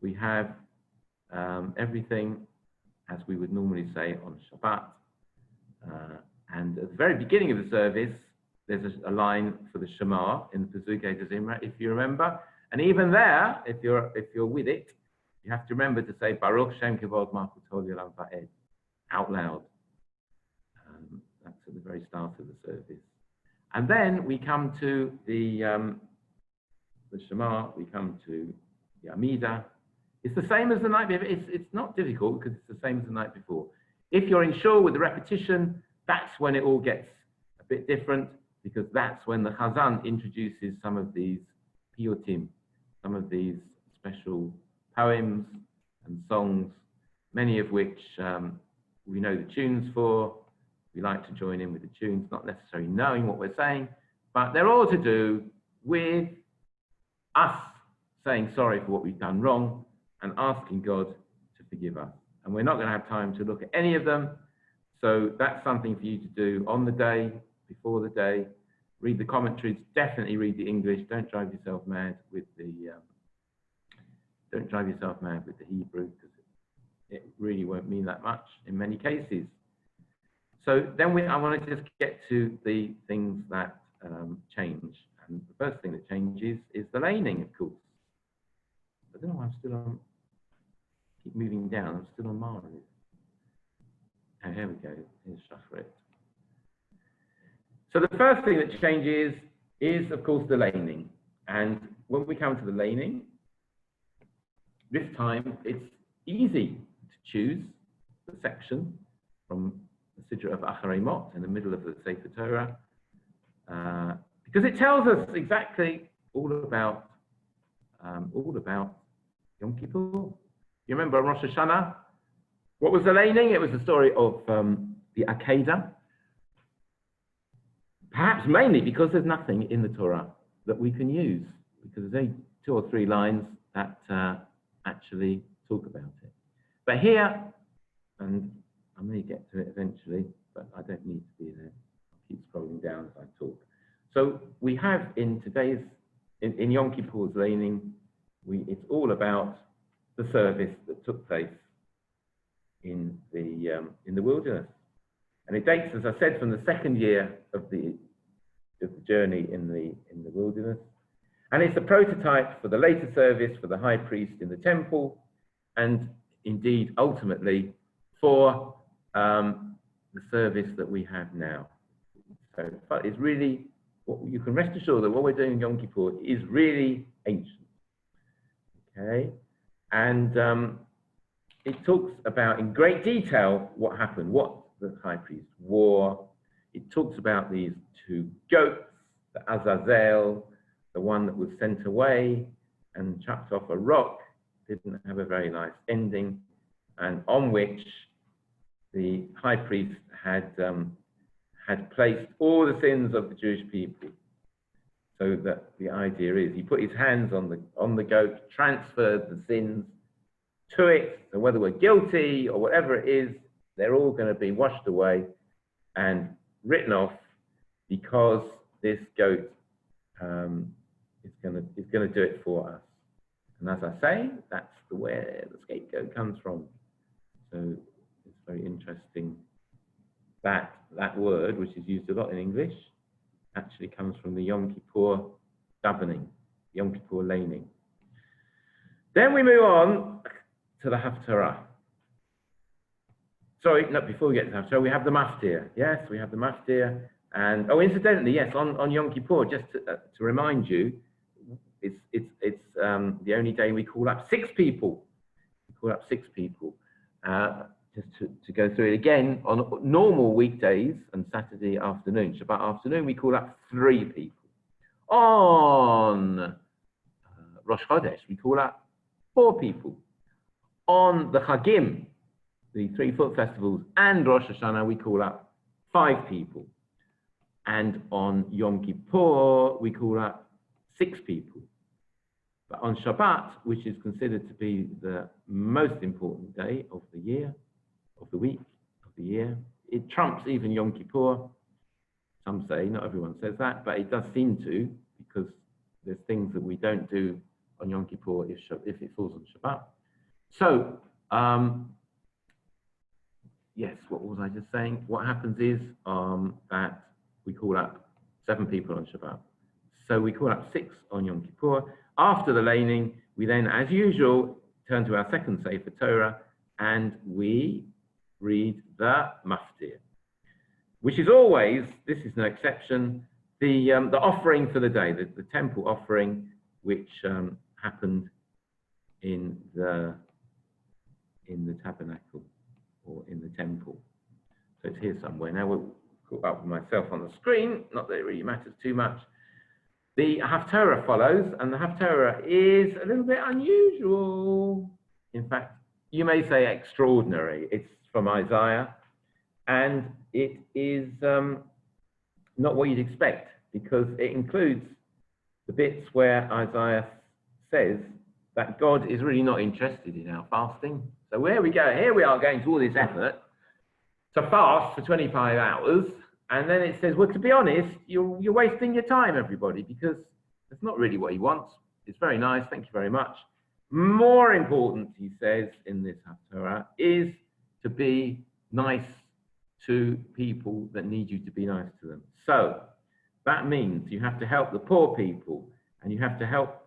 We have everything as we would normally say on Shabbat. And at the very beginning of the service, there's a line for the Shema in the Pesukei de Zimra, if you remember. And even there, if you're with it, you have to remember to say Baruch Shem Kivod Malchut Olam Va'ed out loud. That's at the very start of the service. And then we come to the Shema, we come to the Amidah. It's the same as the night before. It's not difficult because it's the same as the night before. If you're in sure with the repetition, that's when it all gets a bit different, because that's when the Chazan introduces some of these piyutim, some of these special poems and songs, many of which we know the tunes for. We like to join in with the tunes, not necessarily knowing what we're saying, but they're all to do with us saying sorry for what we've done wrong and asking God to forgive us. And we're not going to have time to look at any of them. So that's something for you to do on the day, before the day. Read the commentaries, definitely read the English. Don't drive yourself mad with the Hebrew, because it really won't mean that much in many cases. So then I want to just get to the things that change. And the first thing that changes is the laning, of course. I don't know why I'm still on, keep moving down, I'm still on Mars. Oh, here we go, here's Shacharit. So the first thing that changes is, of course, the laning. And when we come to the laning, this time it's easy to choose the section from the Sidra of Acharei Mot in the middle of the Sefer Torah, because it tells us exactly all about Yom Kippur. You remember on Rosh Hashanah? What was the laning? It was the story of the Akedah. Perhaps mainly because there's nothing in the Torah that we can use, because there's only 2 or 3 lines that actually talk about it. But here, and I may get to it eventually, but I don't need to be there. I'll keep scrolling down as I talk. So we have in Yom Kippur's laning, it's all about the service that took place in the wilderness. And it dates, as I said, from the 2nd year of the journey in the wilderness. And it's a prototype for the later service for the high priest in the temple, and indeed, ultimately, for the service that we have now. So it's really, you can rest assured that what we're doing in Yom Kippur is really ancient. Okay? And it talks about in great detail what happened, what the high priest wore. It talks about these 2 goats, the Azazel, the one that was sent away and chucked off a rock, didn't have a very nice ending, and on which the high priest had placed all the sins of the Jewish people. So that the idea is he put his hands on the goat, transferred the sins to it, so whether we're guilty or whatever it is, they're all going to be washed away and written off, because this goat is going to do it for us. And as I say, that's where the scapegoat comes from. So it's very interesting that that word, which is used a lot in English, actually comes from the Yom Kippur davening, Yom Kippur laning. Then we move on to the Haftarah. Sorry, no, before we get to the Haftarah, we have the Maftir. Yes, we have the Maftir. And, oh, incidentally, yes, on Yom Kippur, just to remind you, it's the only day we call up 6 people. We call up 6 people. Just to go through it again, on normal weekdays and Saturday afternoon, Shabbat afternoon, we call up 3 people. On Rosh Chodesh, we call up 4 people. On the Chagim, the 3 foot festivals and Rosh Hashanah, we call up 5 people. And on Yom Kippur, we call up 6 people. But on Shabbat, which is considered to be the most important day of the year, of the week, of the year, it trumps even Yom Kippur. Some say, not everyone says that, but it does seem to, because there's things that we don't do on Yom Kippur if it falls on Shabbat. So, yes, what was I just saying? What happens is that we call up 7 people on Shabbat. So we call up 6 on Yom Kippur. After the laning, we then, as usual, turn to our second Sefer Torah and we read the Maftir, which is always, this is no exception, the offering for the day, the temple offering, which happened in the tabernacle or in the temple. So it's here somewhere. Now we'll caught up with myself on the screen, not that it really matters too much. The Haftarah follows, and the Haftarah is a little bit unusual. In fact, you may say extraordinary. It's from Isaiah, and it is not what you'd expect, because it includes the bits where Isaiah says that God is really not interested in our fasting. So here we go. Here we are going to all this effort to fast for 25 hours. And then it says, well, to be honest, you're wasting your time, everybody, because that's not really what he wants. It's very nice. Thank you very much. More important, he says in this Haftarah, is to be nice to people that need you to be nice to them. So that means you have to help the poor people, and you have to help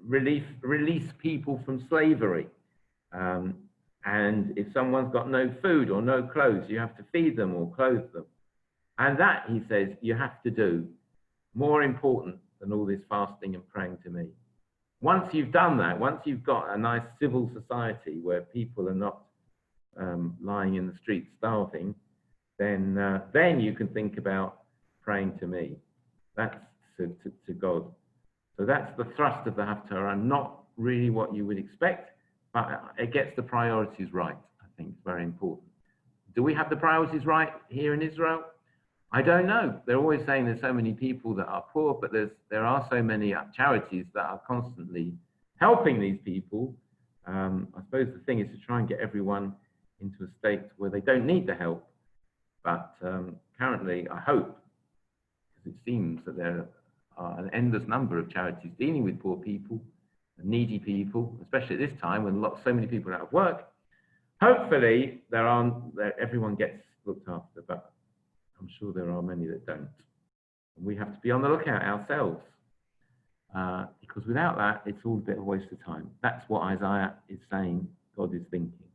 release people from slavery. And if someone's got no food or no clothes, you have to feed them or clothe them. And that, he says, you have to do, more important than all this fasting and praying to me. Once you've done that, once you've got a nice civil society where people are not lying in the streets starving, then you can think about praying to me. That's to God. So that's the thrust of the Haftarah, not really what you would expect, but it gets the priorities right. I think it's very important. Do we have the priorities right here in Israel? I don't know. They're always saying there's so many people that are poor, but there are so many charities that are constantly helping these people. I suppose the thing is to try and get everyone into a state where they don't need the help. But currently, I hope, because it seems that there are an endless number of charities dealing with poor people, and needy people, especially at this time when so many people are out of work. Hopefully, everyone gets looked after, but I'm sure there are many that don't. And we have to be on the lookout ourselves, because without that, it's all a bit of a waste of time. That's what Isaiah is saying God is thinking.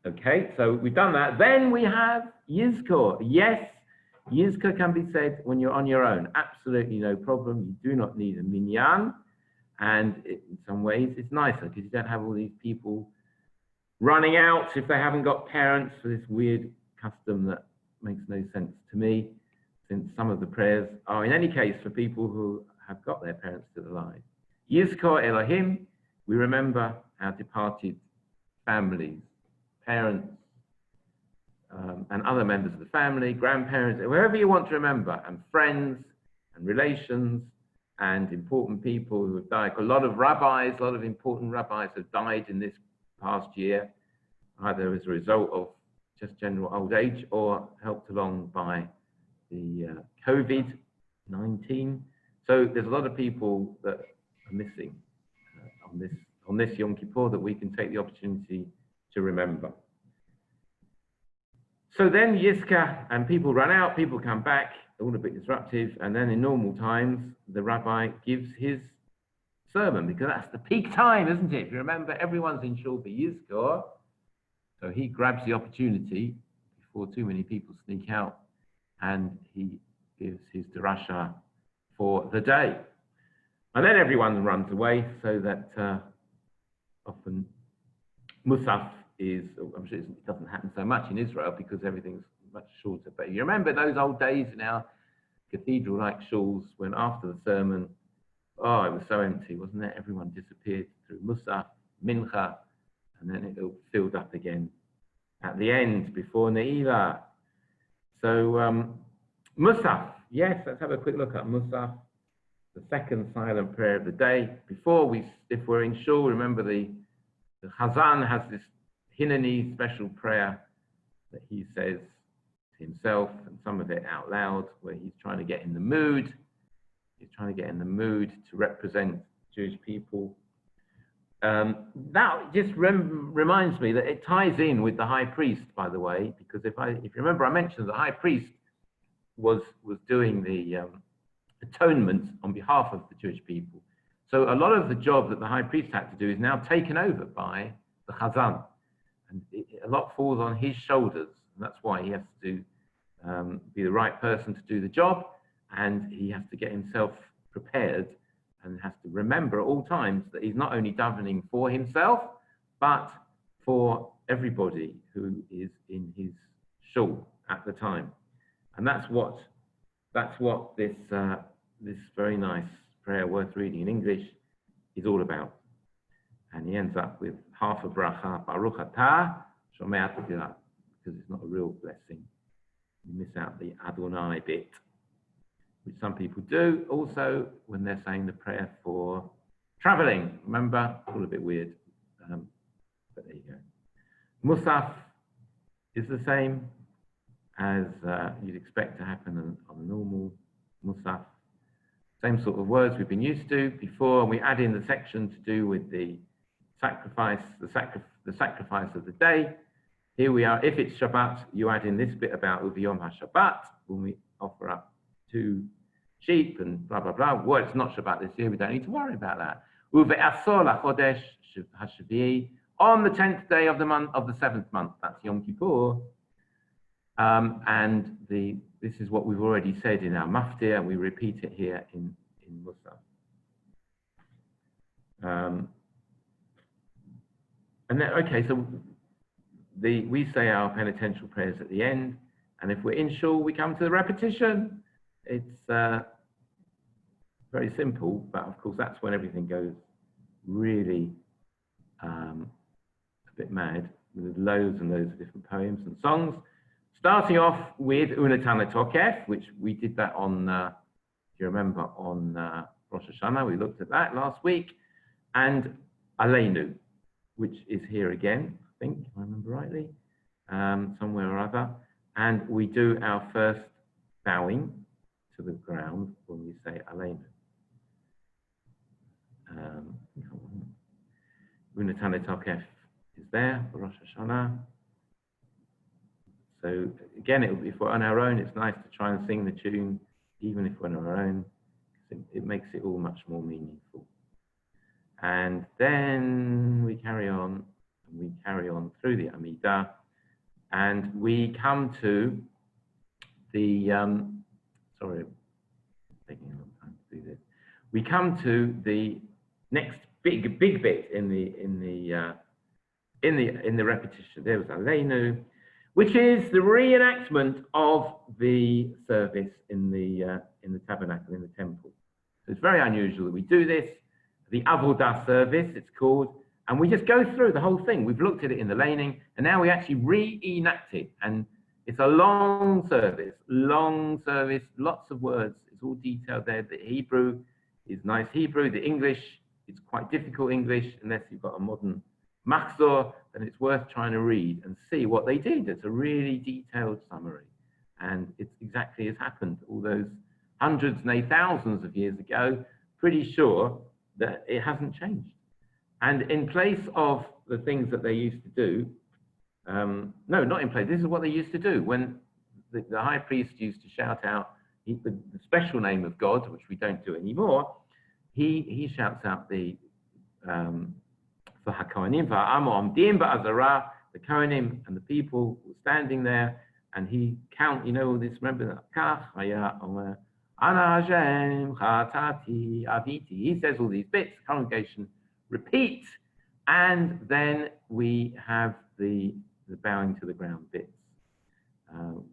Okay, so we've done that. Then we have Yizkor. Yes, Yizkor can be said when you're on your own. Absolutely no problem. You do not need a minyan. And in some ways, it's nicer because you don't have all these people running out if they haven't got parents, for this weird custom that makes no sense to me, since some of the prayers are in any case for people who have got their parents still alive. Yizkor Elohim, we remember our departed families, parents, and other members of the family, grandparents, wherever you want to remember, and friends and relations and important people who have died. A lot of important rabbis have died in this past year, either as a result of just general old age or helped along by the COVID-19. So there's a lot of people that are missing on this Yom Kippur that we can take the opportunity to remember. So then Yizkor, and people run out, people come back, all a bit disruptive, and then in normal times, the rabbi gives his sermon, because that's the peak time, isn't it? If you remember, everyone's in shul for Yizkor, so he grabs the opportunity before too many people sneak out, and he gives his drasha for the day. And then everyone runs away, so that often Musaf is, I'm sure it doesn't happen so much in Israel because everything's much shorter. But you remember those old days in our cathedral-like shuls when after the sermon, oh, it was so empty, wasn't it? Everyone disappeared through Musaf, Mincha, and then it all filled up again at the end before Ne'ilah. So Musaf, yes, let's have a quick look at Musaf, the second silent prayer of the day. If we're in shul, remember the Chazan has this Hineni special prayer that he says to himself, and some of it out loud, where he's trying to get in the mood. He's trying to get in the mood to represent Jewish people. That just reminds me that it ties in with the high priest, by the way, because if you remember, I mentioned the high priest was doing the atonement on behalf of the Jewish people. So a lot of the job that the high priest had to do is now taken over by the Chazan, and a lot falls on his shoulders, and that's why he has to be the right person to do the job, and he has to get himself prepared and has to remember at all times that he's not only davening for himself, but for everybody who is in his shul at the time. And that's what this very nice prayer worth reading in English is all about. And he ends up with half a bracha, Baruch atah shomei tefillah, because it's not a real blessing. You miss out the Adonai bit, which some people do also when they're saying the prayer for traveling. Remember, it's all a bit weird, but there you go. Musaf is the same as you'd expect to happen on a normal Musaf. Same sort of words we've been used to before. We add in the section to do with the sacrifice, the sacrifice of the day. Here we are. If it's Shabbat, you add in this bit about Uviyom HaShabbat, when we offer up 2 sheep and blah, blah, blah. Well, it's not Shabbat this year. We don't need to worry about that. Uve'asor lachodesh hashvi'i, on the 10th day of the month, of the 7th month. That's Yom Kippur. And this is what we've already said in our maftir, and we repeat it here in Musaf. And then, okay, so we say our penitential prayers at the end, and if we're in shul, we come to the repetition. It's very simple, but of course that's when everything goes really a bit mad, with loads and loads of different poems and songs. Starting off with Unatana Tokef, which we did that on, if you remember, on Rosh Hashanah. We looked at that last week. And Aleinu, which is here again, I think, if I remember rightly, somewhere or other. And we do our first bowing to the ground when we say Aleinu. Unatana Tokef is there for Rosh Hashanah. So again, if we're on our own, it's nice to try and sing the tune, even if we're on our own. It makes it all much more meaningful. And then we carry on, and we carry on through the Amidah, and we come to the, sorry, it's taking a long time to do this. We come to the next big bit in the repetition. There was Aleinu, which is the reenactment of the service in the tabernacle, in the temple. So it's very unusual that we do this. The Avodah service, it's called, and we just go through the whole thing. We've looked at it in the laning, and now we actually reenact it. And it's a long service, lots of words. It's all detailed there. The Hebrew is nice Hebrew. The English is quite difficult English, unless you've got a modern Machzor, then it's worth trying to read and see what they did. It's a really detailed summary. And it's exactly as happened all those hundreds, nay, thousands of years ago. Pretty sure that it hasn't changed. And in place of the things that they used to do, no, not in place, this is what they used to do. When the high priest used to shout out the special name of God, which we don't do anymore, he shouts out the for HaKohanim, the Kohanim and the people were standing there, and he this, remember that? He says all these bits, the congregation repeats, and then we have the bowing to the ground bits,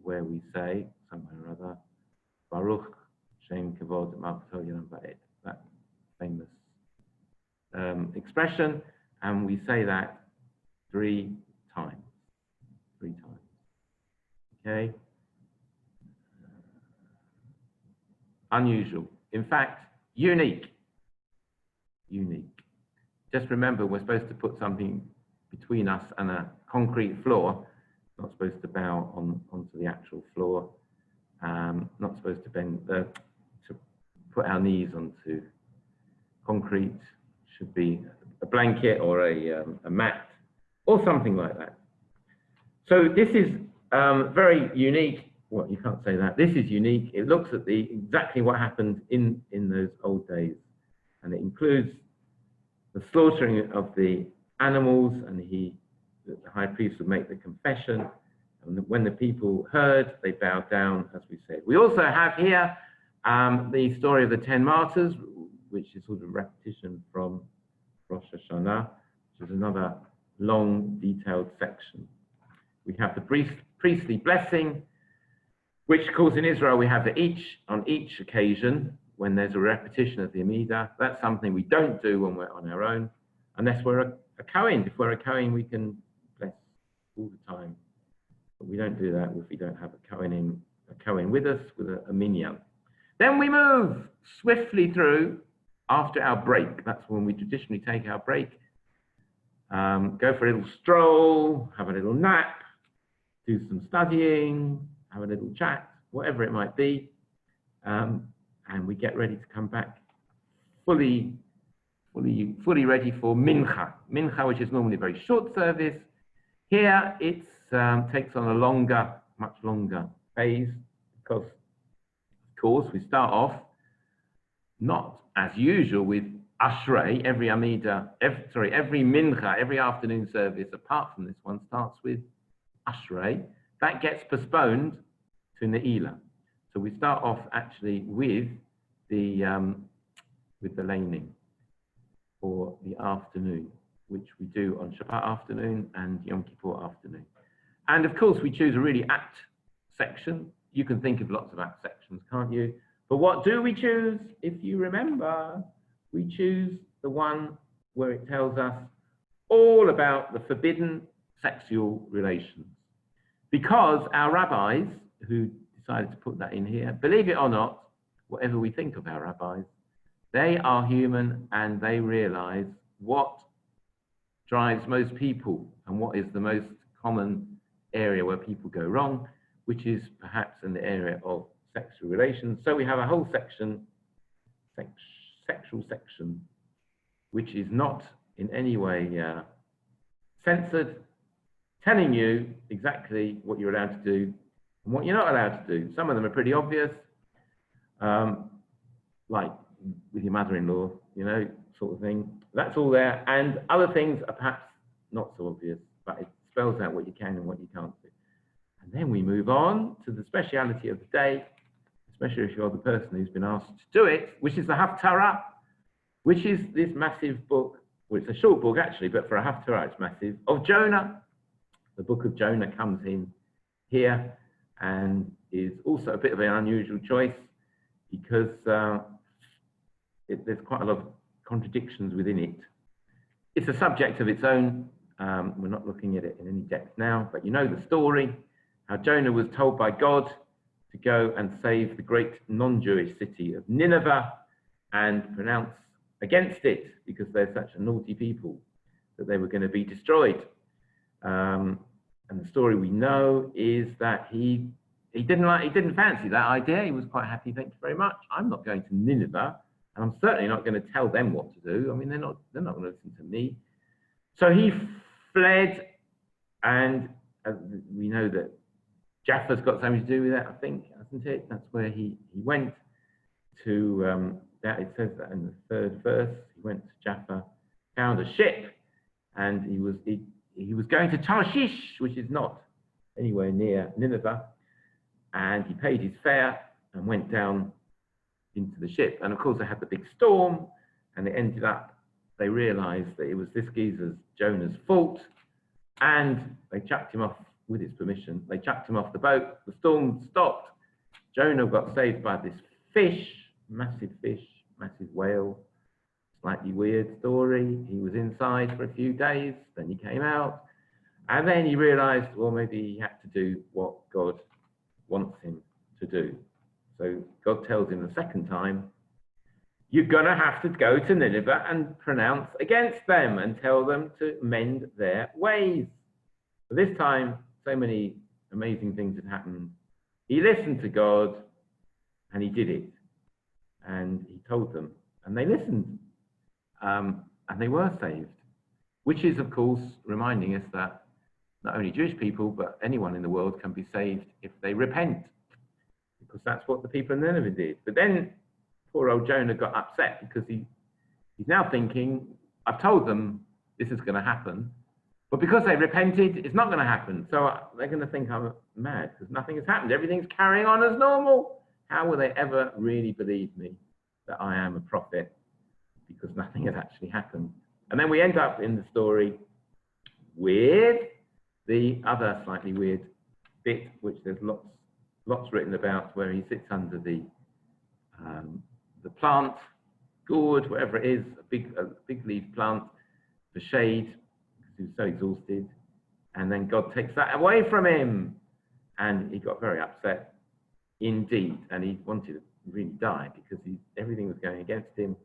where we say, somewhere or other, Baruch Shem Kavod Malchut Yolam Va'ed, that famous expression, and we say that 3 times. unusual. In fact, unique. Unique. Just remember, we're supposed to put something between us and a concrete floor. Not supposed to bow onto the actual floor. Not supposed to bend, to put our knees onto concrete. Should be a blanket or a mat or something like that. So this is very unique. Well, you can't say that. This is unique. It looks at exactly what happened in those old days, and it includes the slaughtering of the animals, and the high priest would make the confession, and when the people heard, they bowed down, as we said. We also have here the story of the 10 martyrs, which is sort of repetition from Rosh Hashanah, which is another long, detailed section. We have the priestly blessing, which, of course, in Israel, we have on each occasion, when there's a repetition of the Amidah. That's something we don't do when we're on our own, unless we're a Kohen. If we're a Kohen, we can bless all the time. But we don't do that if we don't have a Kohen with us, with a minyan. Then we move swiftly through after our break. That's when we traditionally take our break. Go for a little stroll, have a little nap, do some studying, have a little chat, whatever it might be. And we get ready to come back fully ready for mincha. Mincha, which is normally a very short service. Here it takes on a much longer phase, because, of course, we start off not as usual with Ashrei. Every Amidah, every mincha, every afternoon service, apart from this one, starts with Ashrei. That gets postponed to Ne'ilah. So we start off actually with the laning for the afternoon, which we do on Shabbat afternoon and Yom Kippur afternoon. And of course, we choose a really apt section. You can think of lots of apt sections, can't you? But what do we choose? If you remember, we choose the one where it tells us all about the forbidden sexual relations. Because our rabbis, who decided to put that in here, believe it or not, whatever we think of our rabbis, they are human, and they realize what drives most people and what is the most common area where people go wrong, which is perhaps in the area of sexual relations. So we have a whole section, sexual section, which is not in any way censored, telling you exactly what you're allowed to do and what you're not allowed to do. Some of them are pretty obvious, like with your mother-in-law, sort of thing. That's all there. And other things are perhaps not so obvious, but it spells out what you can and what you can't do. And then we move on to the speciality of the day, especially if you're the person who's been asked to do it, which is the Haftarah, which is this massive book. Well, it's a short book actually, but for a Haftarah it's massive, of Jonah. The book of Jonah comes in here and is also a bit of an unusual choice, because there's quite a lot of contradictions within it. It's a subject of its own. We're not looking at it in any depth now, but you know the story, how Jonah was told by God to go and save the great non-Jewish city of Nineveh and pronounce against it, because they're such a naughty people, that they were going to be destroyed. And the story we know is that he didn't fancy that idea. He was quite happy. Thank you very much. I'm not going to Nineveh, and I'm certainly not going to tell them what to do. I mean, they're not going to listen to me. So he fled, and we know that Japheth's got something to do with that, I think, hasn't it? That's where he went to. That it says that in the third verse. He went to Jaffa, found a ship, and he was going to Tarshish, which is not anywhere near Nineveh, and he paid his fare and went down into the ship. And of course, they had the big storm, and it ended up, they realized that it was this geezer's, Jonah's, fault, and they chucked him off with his permission. They chucked him off the boat. The storm stopped. Jonah got saved by this fish, massive whale. Slightly weird story. He was inside for a few days, then he came out, and then he realized, well, maybe he had to do what God wants him to do. So God tells him the second time, you're going to have to go to Nineveh and pronounce against them and tell them to mend their ways. But this time, so many amazing things had happened. He listened to God and he did it. And he told them, and they listened. And they were saved, which is, of course, reminding us that not only Jewish people, but anyone in the world can be saved if they repent, because that's what the people of Nineveh did. But then poor old Jonah got upset because he's now thinking, I've told them this is going to happen, but because they repented, it's not going to happen. So they're going to think I'm mad because nothing has happened. Everything's carrying on as normal. How will they ever really believe me that I am a prophet? Because nothing has actually happened. And then we end up in the story with the other slightly weird bit, which there's lots written about, where he sits under the plant, gourd, whatever it is, a big leaf plant for shade, because he was so exhausted. And then God takes that away from him. And he got very upset indeed. And he wanted to really die because everything was going against him.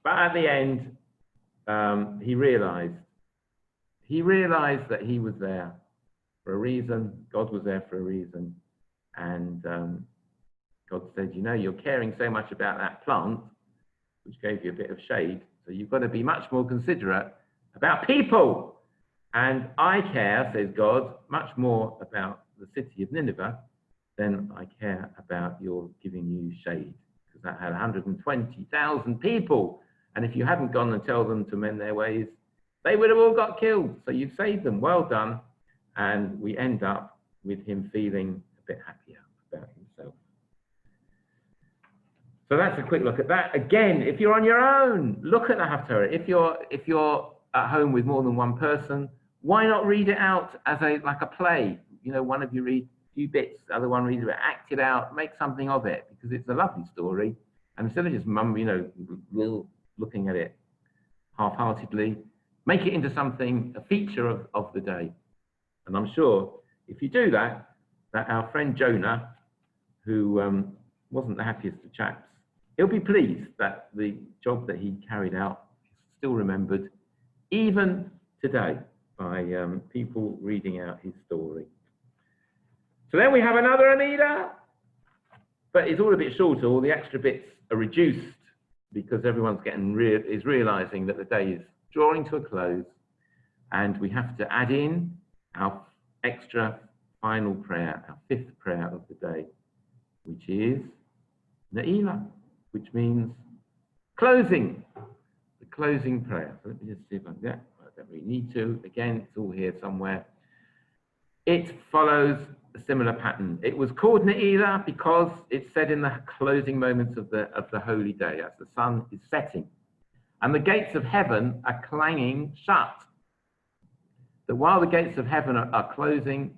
But at the end, he realized that he was there for a reason. God was there for a reason. And God said, you know, you're caring so much about that plant, which gave you a bit of shade. So you've got to be much more considerate about people. And I care, says God, much more about the city of Nineveh than I care about your giving you shade. Because that had 120,000 people. And if you hadn't gone and told them to mend their ways, they would have all got killed. So you've saved them. Well done. And we end up with him feeling a bit happier about himself. So that's a quick look at that. Again, if you're on your own, look at the Haftarah. If you're at home with more than one person, why not read it out as like a play? You know, one of you reads a few bits, the other one reads it, act it out, make something of it, because it's a lovely story. And instead of just looking at it half-heartedly, make it into something, a feature of the day. And I'm sure if you do that our friend Jonah, who wasn't the happiest of chaps, he'll be pleased that the job that he carried out is still remembered, even today, by people reading out his story. So then we have another Amida, but it's all a bit shorter. All the extra bits are reduced because everyone's is realizing that the day is drawing to a close, and we have to add in our extra final prayer, our fifth prayer of the day, which is Ne'ilah, which means closing, the closing prayer. So let me just see if I don't really need to. Again, it's all here somewhere. It follows a similar pattern. It was called Ne'ilah because it's said in the closing moments of the holy day, as the sun is setting, and the gates of heaven are clanging shut. That while the gates of heaven are closing,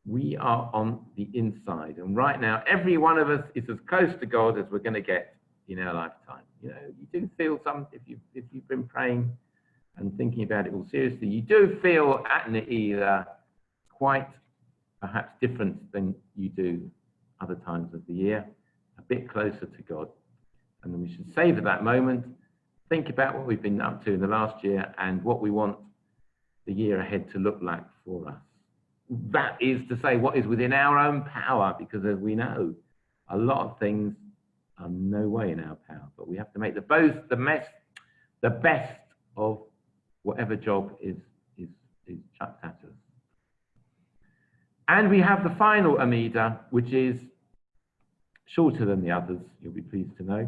we are on the inside. And right now, every one of us is as close to God as we're going to get in our lifetime. You know, you do feel if you've been praying and thinking about it all seriously, you do feel at Ne'ilah quite perhaps different than you do other times of the year, a bit closer to God. And then we should savor that moment, think about what we've been up to in the last year and what we want the year ahead to look like for us. That is to say, what is within our own power, because as we know, a lot of things are no way in our power, but we have to make the best of whatever job is chucked at us. And we have the final Amida, which is shorter than the others, you'll be pleased to know.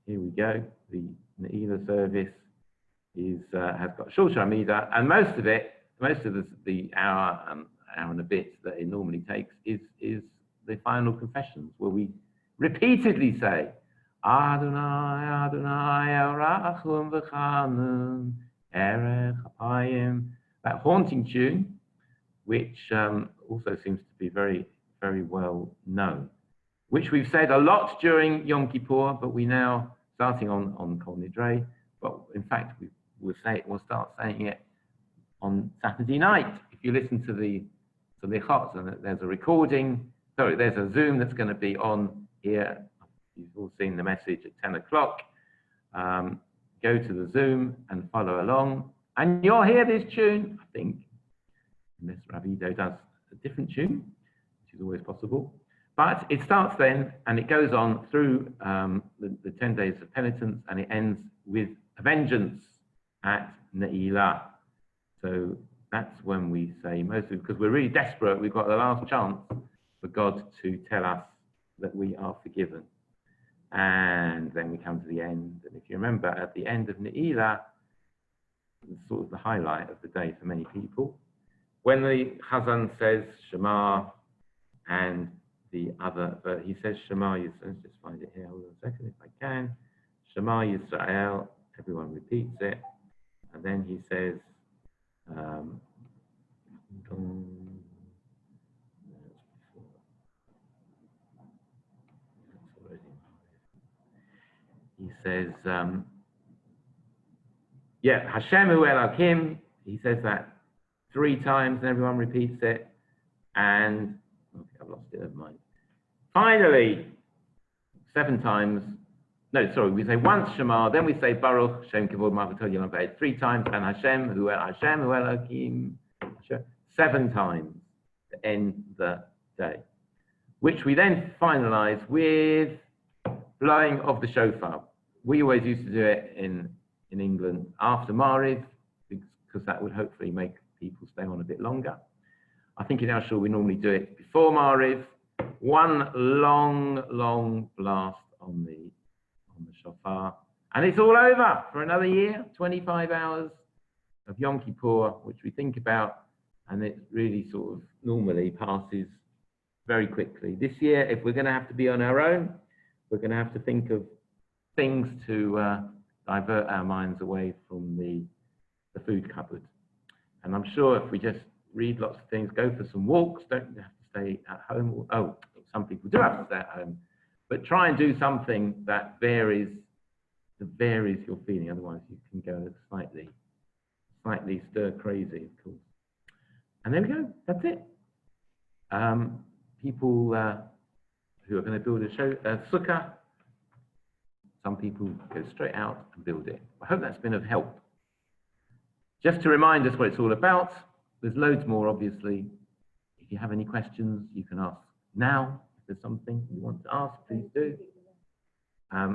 Here we go. The Ne'ilah service has got shorter Amida, and most of the hour and a bit that it normally takes is the final confessions, where we repeatedly say, Adonai, Adonai, Rachum v'chanun, Erech Apayim, that haunting tune, which also seems to be very, very well known, which we've said a lot during Yom Kippur, but we now, starting on Kol Nidre, but in fact, we'll start saying it on Saturday night. If you listen to the Lichot, and there's a recording, there's a Zoom that's going to be on here. You've all seen the message at 10 o'clock. Go to the Zoom and follow along. And you'll hear this tune, I think, unless Ravido does a different tune, which is always possible. But it starts then, and it goes on through the 10 days of penitence, and it ends with a vengeance at Ne'ilah. So that's when we say, mostly because we're really desperate, we've got the last chance for God to tell us that we are forgiven. And then we come to the end. And if you remember, at the end of Ne'ilah, it's sort of the highlight of the day for many people. When the Chazan says Shema, and the other, but he says Shema Yisrael, let's just find it here, hold on a second if I can. Shema Yisrael, everyone repeats it. And then he says, he says, yeah, Hashem Hu Elokim, he says that 3 times and everyone repeats it. And, okay, I've lost it, never mind. Finally, 7 times, no, sorry, we say once Shema, then we say Baruch, Shem Kivod Malchut Yolam V'ed 3 times, and Hashem Hu Elokim, 7 times to end the day, which we then finalize with blowing of the shofar. We always used to do it in England after Mariv, because that would hopefully make people stay on a bit longer. I think in our shul we normally do it before Mariv. One long blast on the shofar, and it's all over for another year. 25 hours of Yom Kippur, which we think about, and it really sort of normally passes very quickly. This year, if we're going to have to be on our own, we're going to have to think of things to divert our minds away from the food cupboard. And I'm sure if we just read lots of things, go for some walks, don't have to stay at home. Oh, some people do have to stay at home, but try and do something that varies your feeling. Otherwise, you can go slightly stir crazy, of course. And there we go. That's it. People who are going to build a sukkah, some people go straight out and build it. I hope that's been of help. Just to remind us what it's all about, there's loads more, obviously. If you have any questions, you can ask now. If there's something you want to ask, please do.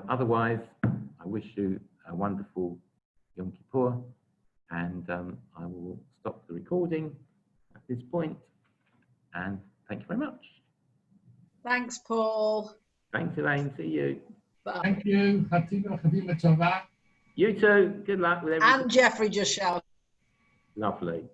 Otherwise, I wish you a wonderful Yom Kippur, and I will stop the recording at this point. And thank you very much. Thanks, Paul. Thanks, Elaine. See you. Bye. Thank you. You too. Good luck with everything. And Jeffrey just shouted. Lovely.